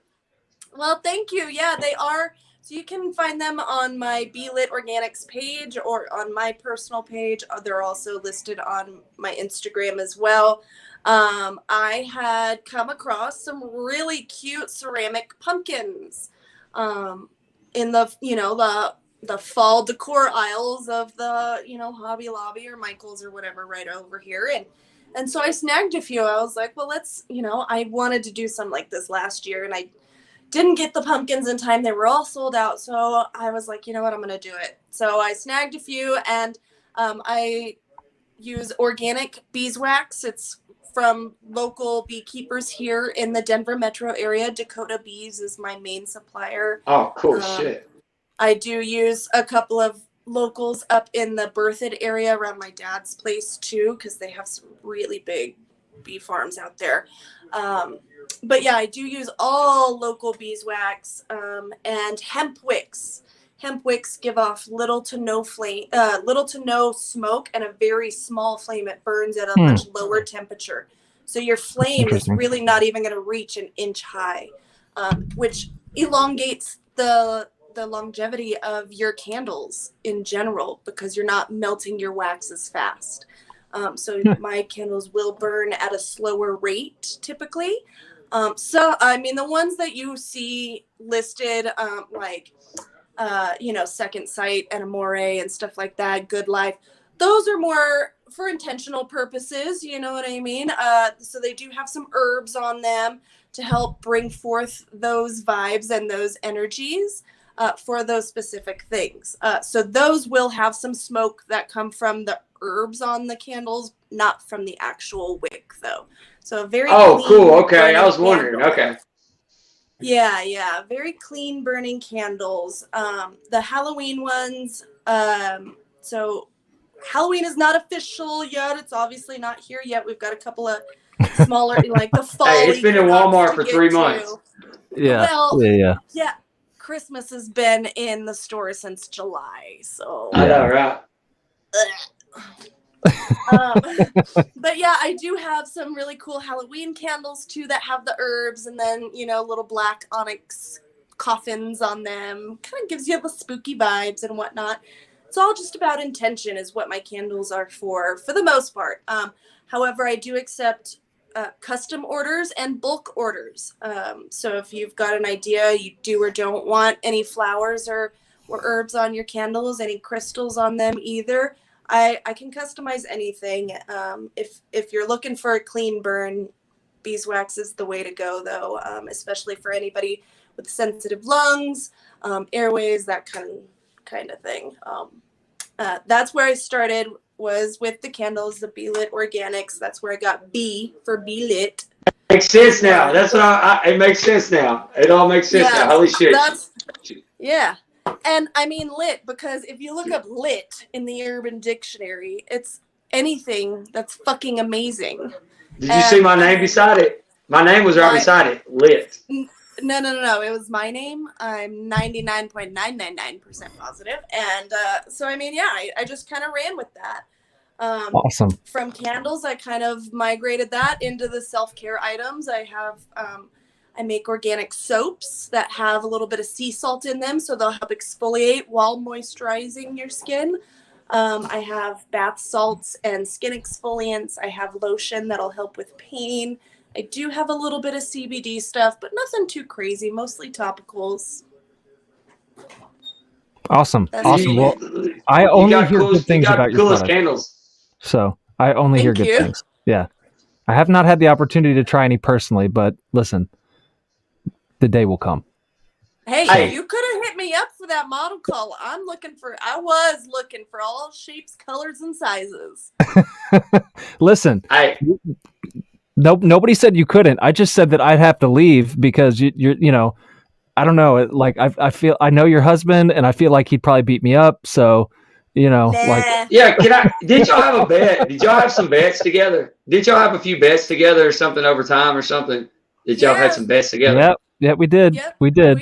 Well, thank you. Yeah, they are. So you can find them on my Beelit Organics page or on my personal page. They're also listed on my Instagram as well. I had come across some really cute ceramic pumpkins in the fall decor aisles of the Hobby Lobby or Michael's or whatever right over here, and so I snagged a few. I was like, well, I wanted to do something like this last year, and I didn't get the pumpkins in time. They were all sold out. So I was like, you know what, I'm going to do it. So I snagged a few, and I use organic beeswax. It's from local beekeepers here in the Denver metro area. Dakota Bees is my main supplier. Oh, cool shit. I do use a couple of locals up in the Berthoud area around my dad's place too, because they have some really big bee farms out there. But yeah, I do use all local beeswax and hemp wicks. Hemp wicks give off little to no smoke and a very small flame. It burns at a much lower temperature. So your flame is really not even going to reach an inch high, which elongates the longevity of your candles in general because you're not melting your wax as fast. So my candles will burn at a slower rate typically. So, I mean, the ones that you see listed, Second Sight and Amore and stuff like that, Good Life, those are more for intentional purposes, you know what I mean? So they do have some herbs on them to help bring forth those vibes and those energies for those specific things. So those will have some smoke that come from the herbs on the candles, not from the actual wick, though. So very cool. Okay, I was wondering. Candle. Okay. Yeah, very clean burning candles. The Halloween ones. So Halloween is not official yet. It's obviously not here yet. We've got a couple of smaller, like the fall. Hey, it's been in Walmart for 3 months. Yeah. Well, yeah. Christmas has been in the store since July, so. I know, right? But yeah, I do have some really cool Halloween candles too that have the herbs and then little black onyx coffins on them. Kind of gives you the spooky vibes and whatnot. It's all just about intention is what my candles are for the most part. However, I do accept custom orders and bulk orders. So if you've got an idea, you do or don't want any flowers or herbs on your candles, any crystals on them either, I can customize anything. If you're looking for a clean burn, beeswax is the way to go, though, especially for anybody with sensitive lungs, airways, that kind of thing. That's where I started, was with the candles, the Beelit Organics. That's where I got B for Beelit. Makes sense now. That's what it makes sense now. It all makes sense now. Holy shit. Yeah. And I mean lit, because if you look up lit in the Urban Dictionary, it's anything that's fucking amazing. Did you see my name beside it? My name was right beside it. Lit. No. It was my name. I'm 99.999% positive. And so, I mean, yeah, I just kind of ran with that. Awesome. From candles, I kind of migrated that into the self-care items. I have... I make organic soaps that have a little bit of sea salt in them, so they'll help exfoliate while moisturizing your skin. I have bath salts and skin exfoliants. I have lotion that'll help with pain. I do have a little bit of CBD stuff, but nothing too crazy, mostly topicals. Awesome. Well, I only hear good things about your product. Candles. So I only hear good things. Yeah. I have not had the opportunity to try any personally, but listen, the day will come. Hey, you could have hit me up for that model call. I was looking for all shapes, colors, and sizes. Listen, nobody said you couldn't. I just said that I'd have to leave because you're I don't know. Like I know your husband, and I feel like he'd probably beat me up. So, like, yeah. Did y'all have a bet? Did y'all have some bets together? Did y'all have a few bets together or something over time or something? Did y'all have some bets together? Yeah, we did. Yep, we did.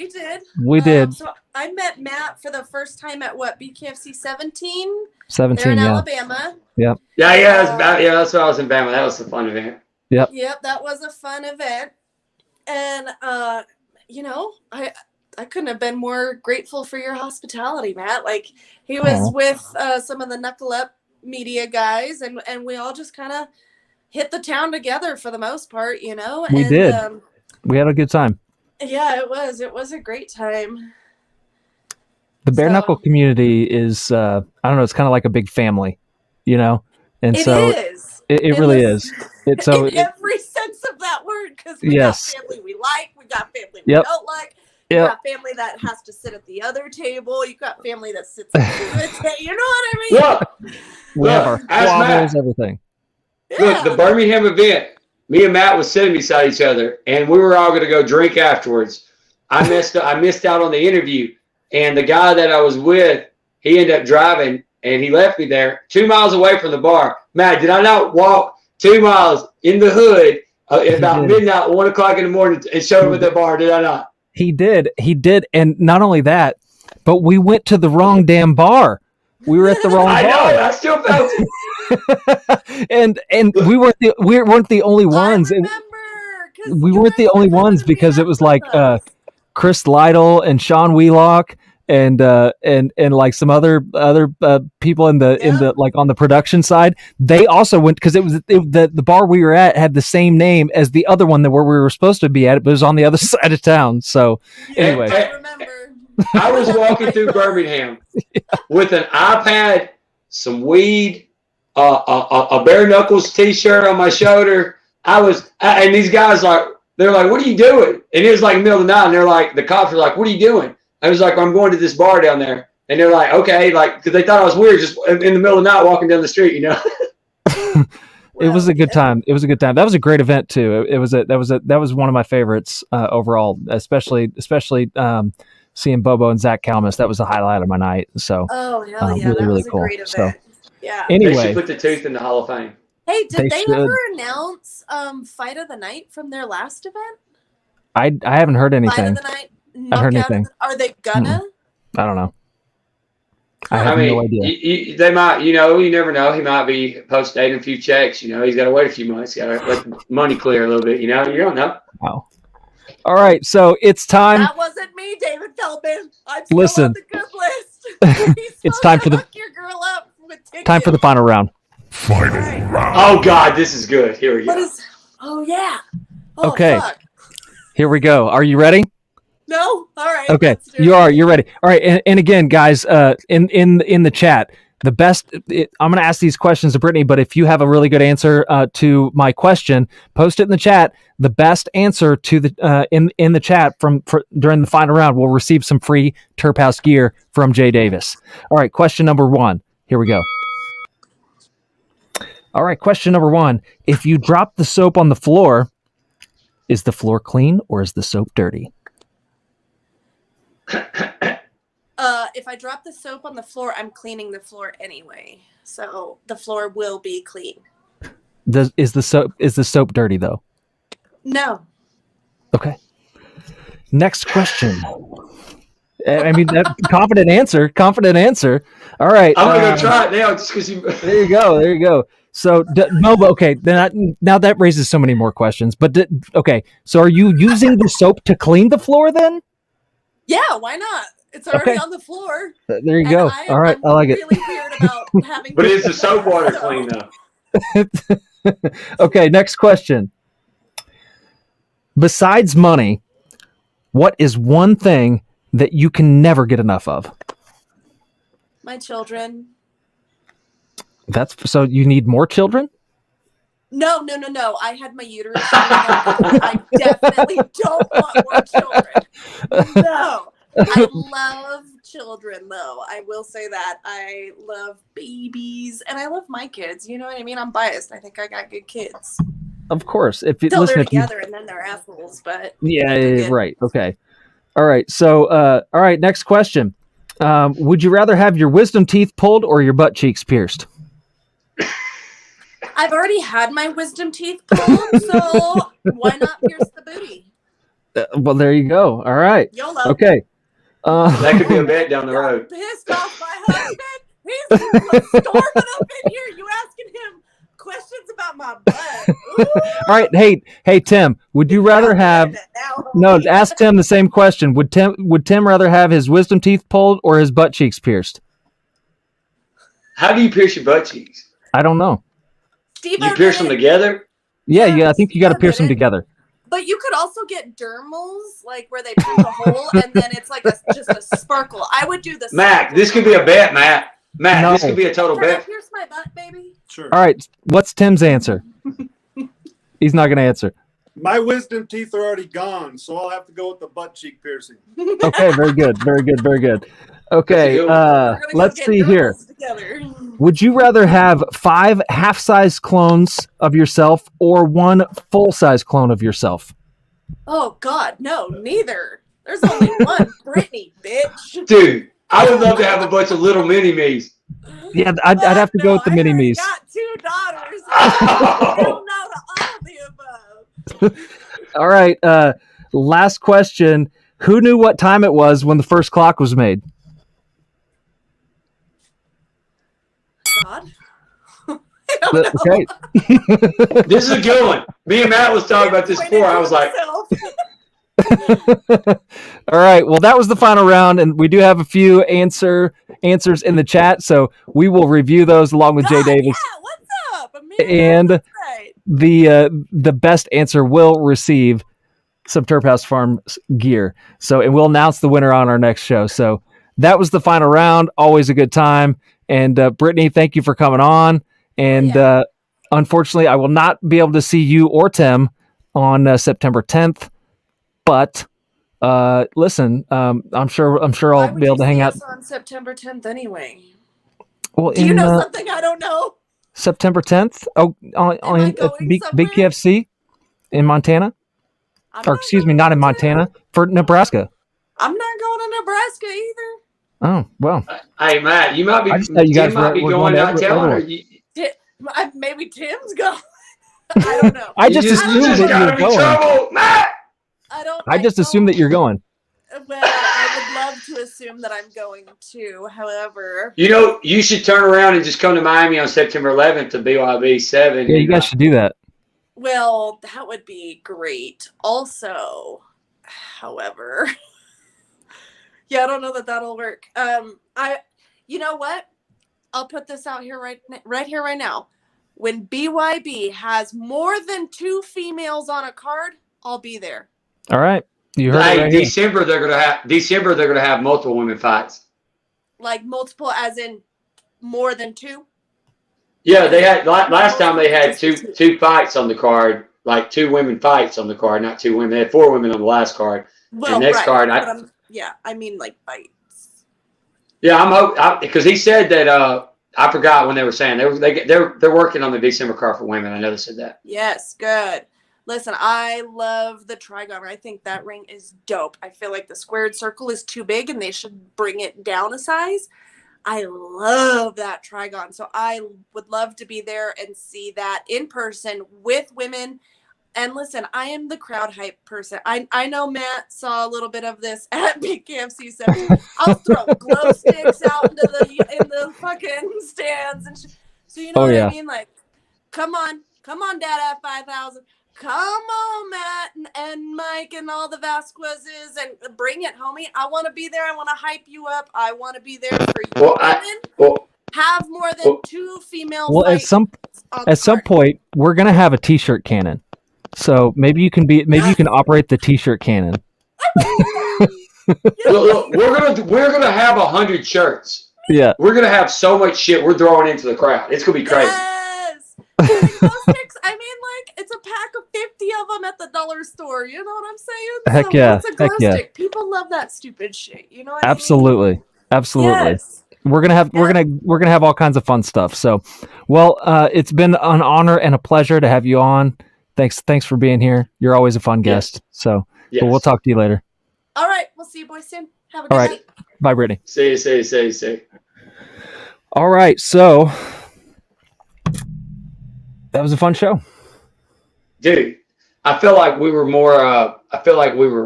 We did. So I met Matt for the first time at BKFC 17? 17, They're in Alabama. Yep. Yeah, that's why I was in Bama. That was a fun event. Yep. Yep, that was a fun event. And, I couldn't have been more grateful for your hospitality, Matt. Like, he was with some of the Knuckle Up media guys, and we all just kind of hit the town together for the most part, We did. We had a good time. Yeah, it was. It was a great time. The bare knuckle community is, I don't know, it's kind of like a big family, and so it really is. It's so in every sense of that word, because we got family we like, we got family we don't like, you got family that has to sit at the other table, you got family that sits at the table. You know what I mean? We have our squabbles, everything. Look, the Birmingham event, me and Matt was sitting beside each other, and we were all going to go drink afterwards. I missed out on the interview, and the guy that I was with, he ended up driving, and he left me there 2 miles away from the bar. Matt, did I not walk 2 miles in the hood at about midnight, 1 o'clock in the morning, and showed him at the bar? Did I not? He did, and not only that, but we went to the wrong damn bar. We were at the wrong bar. I know. I still felt it. and we weren't the only ones. We weren't the only ones because it was like Chris Lytle and Sean Wheelock and like some other people in the like on the production side. They also went because the bar we were at had the same name as the other one where we were supposed to be at, but it was on the other side of town. So anyway, I remember. I was walking through Birmingham with an iPad, some weed, a bare knuckles T-shirt on my shoulder. And these guys they're like, "What are you doing?" And it was like middle of the night, and they're like, the cops were like, "What are you doing?" I was like, "I'm going to this bar down there," and they're like, "Okay," like because they thought I was weird, just in the middle of the night walking down the street, It was a good time. It was a good time. That was a great event too. That was one of my favorites overall, especially seeing Bobo and Zach Kalmus. That was the highlight of my night. So hell yeah, really, that really was cool. a great event. So yeah. anyway, they should put the tooth in the Hall of Fame. Hey, did they ever announce Fight of the Night from their last event? I haven't heard anything. Fight of the Night. I heard anything. Are they gonna? I don't know. I have no idea. They might, you never know. He might be post-dating a few checks. He's got to wait a few months. Got to let the money clear a little bit. You don't know. Wow. All right, so it's time. That wasn't me, David Feldman. I'm still on the good list. It's time for hook your girl up with tickets. Time for the final round. Final round. Oh God, this is good. Here we go. Oh yeah. Oh, okay. Fuck. Here we go. Are you ready? No. All right. Okay. You're ready. All right. And again, guys, in the chat, the best. I'm going to ask these questions to Brittany, but if you have a really good answer to my question, post it in the chat. The best answer to the in the chat during the final round will receive some free Terp House gear from Jay Davis. All right. Question number 1. Here we go. All right. Question number 1. If you drop the soap on the floor, is the floor clean or is the soap dirty? If I drop the soap on the floor, I'm cleaning the floor anyway, so the floor will be clean. Is the soap dirty though? No. Okay. Next question. I mean, that confident answer. All right. I'm gonna go try it now just because you. There you go. So, okay. Now that raises so many more questions. But okay, so are you using the soap to clean the floor then? Yeah, why not? It's already on the floor. There you go. All right, I like it. Really weird about having. But is the soap water clean though? Okay, next question. Besides money, what is one thing that you can never get enough of? My children. So you need more children? No. I had my uterus. I definitely don't want more children. No. I love children, though. I will say that. I love babies, and I love my kids. You know what I mean? I'm biased. I think I got good kids. Of course. If you Till listen, they're if you, together, and then they're assholes, but... yeah, right. Okay. All right. So, all right. Next question. Would you rather have your wisdom teeth pulled or your butt cheeks pierced? I've already had my wisdom teeth pulled, so why not pierce the booty? Well, there you go. All right. YOLO. Okay. That could be a bet down the road. Pissed off my husband. He's storming up in here. You asking him questions about my butt. Ooh. All right. Hey, Tim. Would you rather have? No, ask Tim the same question. Would Tim rather have his wisdom teeth pulled or his butt cheeks pierced? How do you pierce your butt cheeks? I don't know. Steven You pierce them together? Yeah. I think you got to pierce them together. But you could also get dermals, like where they put the hole and then it's like just a sparkle. I would do the Matt, this could be a bet, Matt. No. This could be a total Can I bet. pierce my butt, baby? Sure. All right. What's Tim's answer? He's not going to answer. My wisdom teeth are already gone, so I'll have to go with the butt cheek piercing. Okay. Very good. Okay. We're gonna go Let's get see here. dermals together. Would you rather have 5 half-size clones of yourself or 1 full-size clone of yourself? Oh God, no, neither. There's only one Brittany, bitch. Dude, I would love to have a bunch of little mini-me's. Yeah, I'd have to go with the I already mini-me's. got 2 daughters. I don't know to all the above. All right. Last question. Who knew what time it was when the first clock was made? God. I don't know. Okay. This is a good one. Me and Matt was talking about this before. I was like, All right. Well, that was the final round, and we do have a few answers in the chat, so we will review those along with Jay God, Davis. Yeah, what's up? Amelia, And that's right. the best answer will receive some TerpHouseFarmz gear. So, and we'll announce the winner on our next show. So that was the final round. Always a good time. And Brittany, thank you for coming on. And unfortunately, I will not be able to see you or Tim on September 10th. But listen, I'm sure Why I'll would be able you to hang see out. us on September 10th anyway? Well, Do you know something I don't know? September 10th? Oh, I on going Big somewhere? KFC in Montana? I'm Or not excuse me, going not in to. Montana, for Nebraska. I'm not going to Nebraska either. Oh, well. hey, Matt, you might be, I just thought you guys Tim might be were going going out to telling her. everywhere. Maybe Tim's going. I don't know. I just You assumed just that you got were him in going. trouble, Matt. I just assumed that you're going. Well, I would love to assume that I'm going to. However, You know, you should turn around and just come to Miami on September 11th to BYB 7. Yeah, you guys should do that. well, that would be great. Also, however, yeah, I don't know that that'll work. You know what? I'll put this out here right here, right now. When BYB has more than 2 females on a card, I'll be there. All right. You heard it Hey, right here. December they're gonna have multiple women fights. Like multiple, as in more than 2. Yeah, they had last time they had two fights on the card, like 2 women fights on the card, not 2 women. They had 4 women on the last card. Well, and next right. card, I mean like fights. Yeah, I'm hoping because he said that. I forgot when they were saying they're working on the December card for women. I know they said that. Yes, good. Listen, I love the Trigon. I think that ring is dope. I feel like the squared circle is too big and they should bring it down a size. I love that Trigon. So I would love to be there and see that in person with women. And listen, I am the crowd hype person. I know Matt saw a little bit of this at BKFC. So I'll throw glow sticks out in the fucking stands. So you know what I mean? Like, come on, Dad at 5,000. Come on, Matt and Mike and all the Vasquezes, and bring it, homie. I want to be there. I want to hype you up. I want to be there for you. Have more than 2 female. Well, at some point, we're gonna have a T-shirt cannon. So maybe you can operate the T-shirt cannon. Look, we're gonna have 100 shirts. Yeah, we're gonna have so much shit we're throwing into the crowd. It's gonna be crazy. Yes. Like, glow sticks, I mean, like, it's a pack of 50 of them at the dollar store. You know what I'm saying? Heck So yeah. what's a glow Heck yeah. stick? People love that stupid shit. You know what I mean? Absolutely. Yes. We're gonna have all kinds of fun stuff. So, well, it's been an honor and a pleasure to have you on. Thanks for being here. You're always a fun guest. So, but we'll talk to you later. All right. We'll see you boys soon. Have a good All right. night. Bye, Brittany. See. All right. So that was a fun show. Dude, I feel like we were more, I feel like we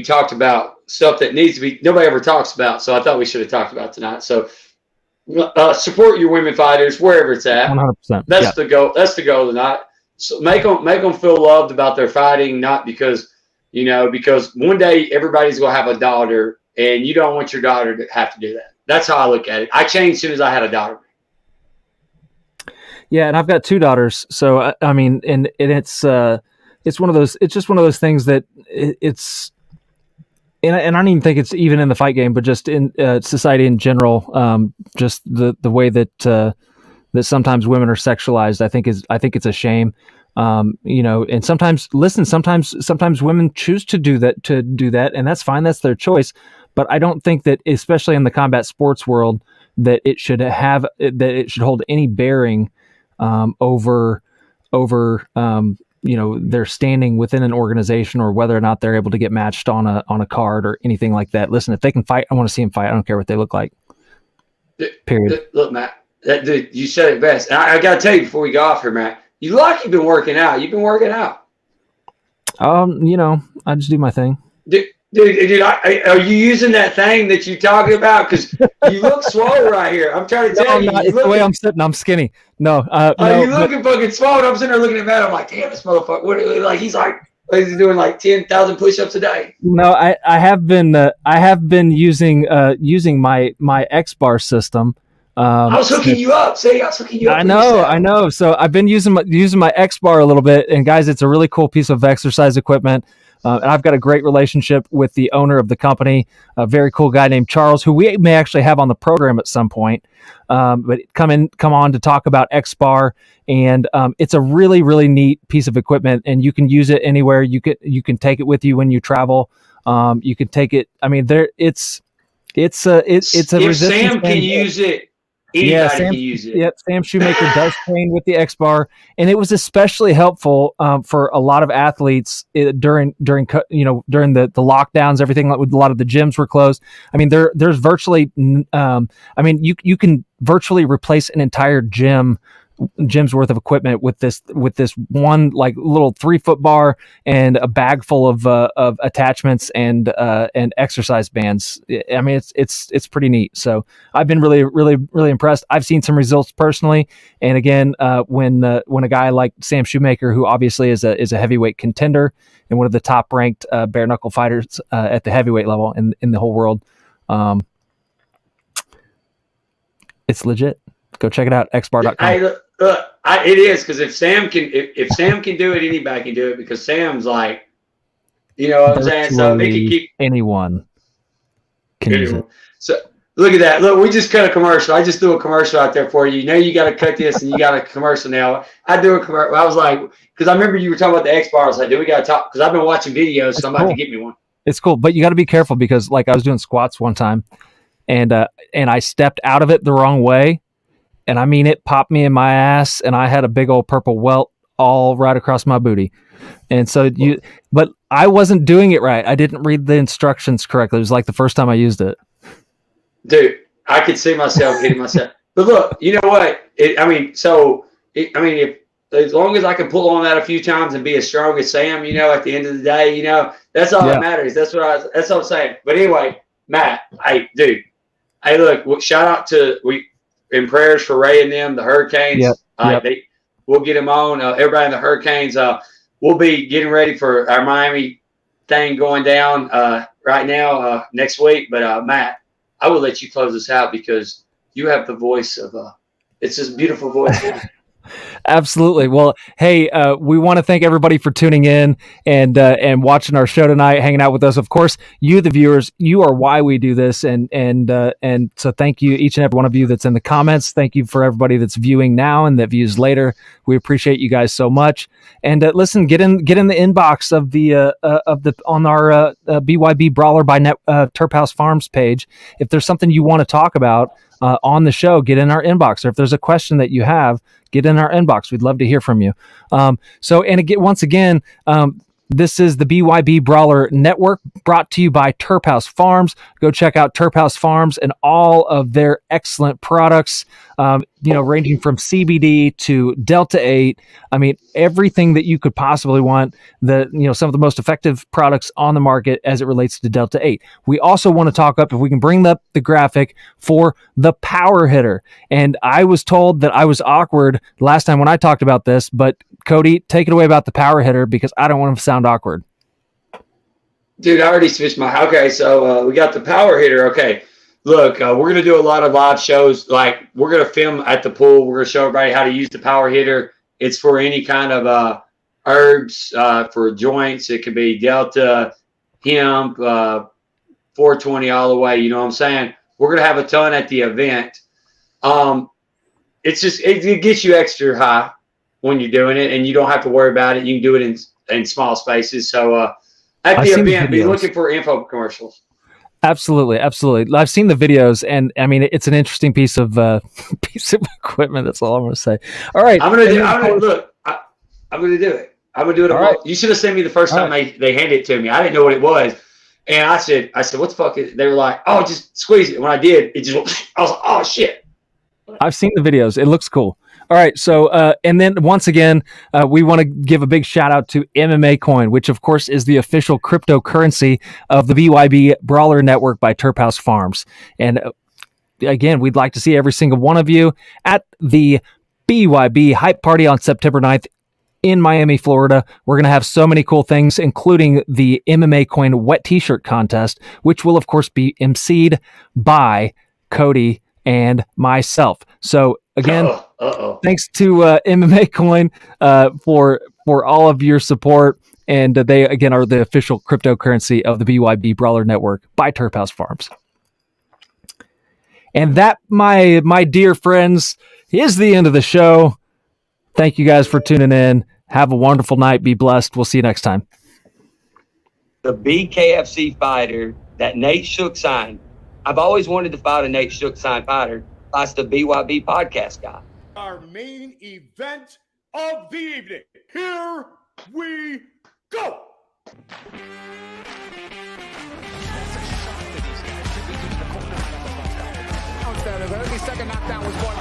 talked about stuff that needs to be, nobody ever talks about. So I thought we should have talked about tonight. So support your women fighters wherever it's at. 100%. That's the goal. That's the goal tonight. So make them feel loved about their fighting, not because, because one day everybody's going to have a daughter and you don't want your daughter to have to do that. That's how I look at it. I changed as soon as I had a daughter. Yeah, and I've got 2 daughters, so I mean, and it's one of those. It's just one of those things that it's, and I don't even think it's even in the fight game, but just in society in general. Just the way that that sometimes women are sexualized, I think it's a shame. And sometimes women choose to do that, and that's fine. That's their choice. But I don't think that, especially in the combat sports world, that it should hold any bearing over their standing within an organization, or whether or not they're able to get matched on a card or anything like that. Listen, if they can fight, I want to see them fight. I don't care what they look like. Period. Look, Matt, dude, you said it best. And I got to tell you before we go off here, Matt, you look like you've been working out. You've been working out. I just do my thing. Dude, are you using that thing that you're talking about? Because you look swole right here. I'm trying to tell you. It's the way I'm sitting. I'm skinny. No. You looking fucking swole. I'm sitting there looking at Matt. I'm like, damn, this motherfucker. He's doing like 10,000 push-ups a day. No, I have been using my X bar system. I was hooking you up. I was hooking you up. I know. So I've been using my X bar a little bit, and guys, it's a really cool piece of exercise equipment. And I've got a great relationship with the owner of the company, a very cool guy named Charles, who we may actually have on the program at some point. But come on to talk about X bar, and it's a really, really neat piece of equipment, and you can use it anywhere. You can take it with you when you travel. You can take it. I mean, it's a if Sam can use it. Anybody can use it. Yep, Sam Shoemaker does train with the X bar, and it was especially helpful for a lot of athletes during the lockdowns. Everything, like, a lot of the gyms were closed. I mean, there's virtually, you can virtually replace an entire gym's worth of equipment with this one, like, little 3-foot bar and a bag full of attachments and exercise bands. I mean, it's pretty neat. So I've been really, really, really impressed. I've seen some results personally, and again, when a guy like Sam Shoemaker, who obviously is a heavyweight contender and one of the top ranked bare knuckle fighters at the heavyweight level in the whole world, it's legit. Go check it out, xbar.com. It is, because if Sam can do it, anybody can do it, because Sam's like, you know what I'm saying? So they can keep anyone can use it. So look at that. Look, we just cut a commercial. I just threw a commercial out there for you. You know, you got to cut this, and you got a commercial now. I do a commercial. I was like, because I remember you were talking about the X bar. I was like, dude, we got to talk, because I've been watching videos, so I'm about to get me one. It's cool, but you got to be careful, because, like, I was doing squats one time, and I stepped out of it the wrong way. And I mean, it popped me in my ass, and I had a big old purple welt all right across my booty. And so but I wasn't doing it right. I didn't read the instructions correctly. It was like the first time I used it. Dude, I could see myself hitting myself. But look, you know what? If as long as I can pull on that a few times and be as strong as Sam, you know, at the end of the day, you know, that's all that matters. That's what I'm saying. But anyway, Matt, hey, dude, hey, look, shout out to in prayers for Ray and them, the Hurricanes. We'll get them on. Everybody in the Hurricanes, we'll be getting ready for our Miami thing going down right now next week. But Matt, I will let you close this out, because you have the voice of it's this beautiful voice. Absolutely. Well, hey, we want to thank everybody for tuning in and watching our show tonight, hanging out with us. Of course, you, the viewers, you are why we do this, and so thank you, each and every one of you that's in the comments. Thank you for everybody that's viewing now and that views later. We appreciate you guys so much. And listen, get in the inbox of the on our BYB Brawler by TerpHouseFarmz page. If there's something you want to talk about on the show, get in our inbox. Or if there's a question that you have, get in our inbox. We'd love to hear from you. Once again, this is the BYB Brawler Network, brought to you by TerpHouseFarmz. Go check out TerpHouseFarmz and all of their excellent products, ranging from CBD to Delta 8. I mean, everything that you could possibly want, some of the most effective products on the market as it relates to Delta 8. We also want to talk up, if we can bring up the graphic for the power hitter. And I was told that I was awkward last time when I talked about this, but Cody, take it away about the power hitter, because I don't want to sound awkward. Dude, I already switched okay, so we got the power hitter. Okay, look, we're going to do a lot of live shows. Like, we're going to film at the pool. We're going to show everybody how to use the power hitter. It's for any kind of herbs, for joints. It could be Delta, hemp, 420 all the way. You know what I'm saying? We're going to have a ton at the event. It gets you extra high when you're doing it, and you don't have to worry about it. You can do it in small spaces. So at the event, be looking for info commercials. Absolutely. I've seen the videos, and I mean, it's an interesting piece of equipment. That's all I'm going to say. All right, I'm going to do it. I'm going to do it. Right. You should have seen me the first time they handed it to me. I didn't know what it was, and I said, what the fuck is it? They were like, oh, just squeeze it. When I did, I was like, oh shit. I've seen the videos. It looks cool. All right. So, and then once again, we want to give a big shout out to MMA Coin, which of course is the official cryptocurrency of the BYB Brawler Network by TerpHouseFarmz. And again, we'd like to see every single one of you at the BYB Hype Party on September 9th in Miami, Florida. We're going to have so many cool things, including the MMA Coin wet t-shirt contest, which will of course be emceed by Cody and myself. So again, thanks to MMA Coin for all of your support, and they again are the official cryptocurrency of the BYB Brawler Network by TerpHouseFarmz. And that, my dear friends, is the end of the show. Thank you guys for tuning in. Have a wonderful night. Be blessed. We'll see you next time. The BKFC fighter that Nate Shook signed. I've always wanted to fight a Nate Shook signed fighter. That's the BYB podcast guy. Our main event of the evening. Here we go. The early second knockdown was born.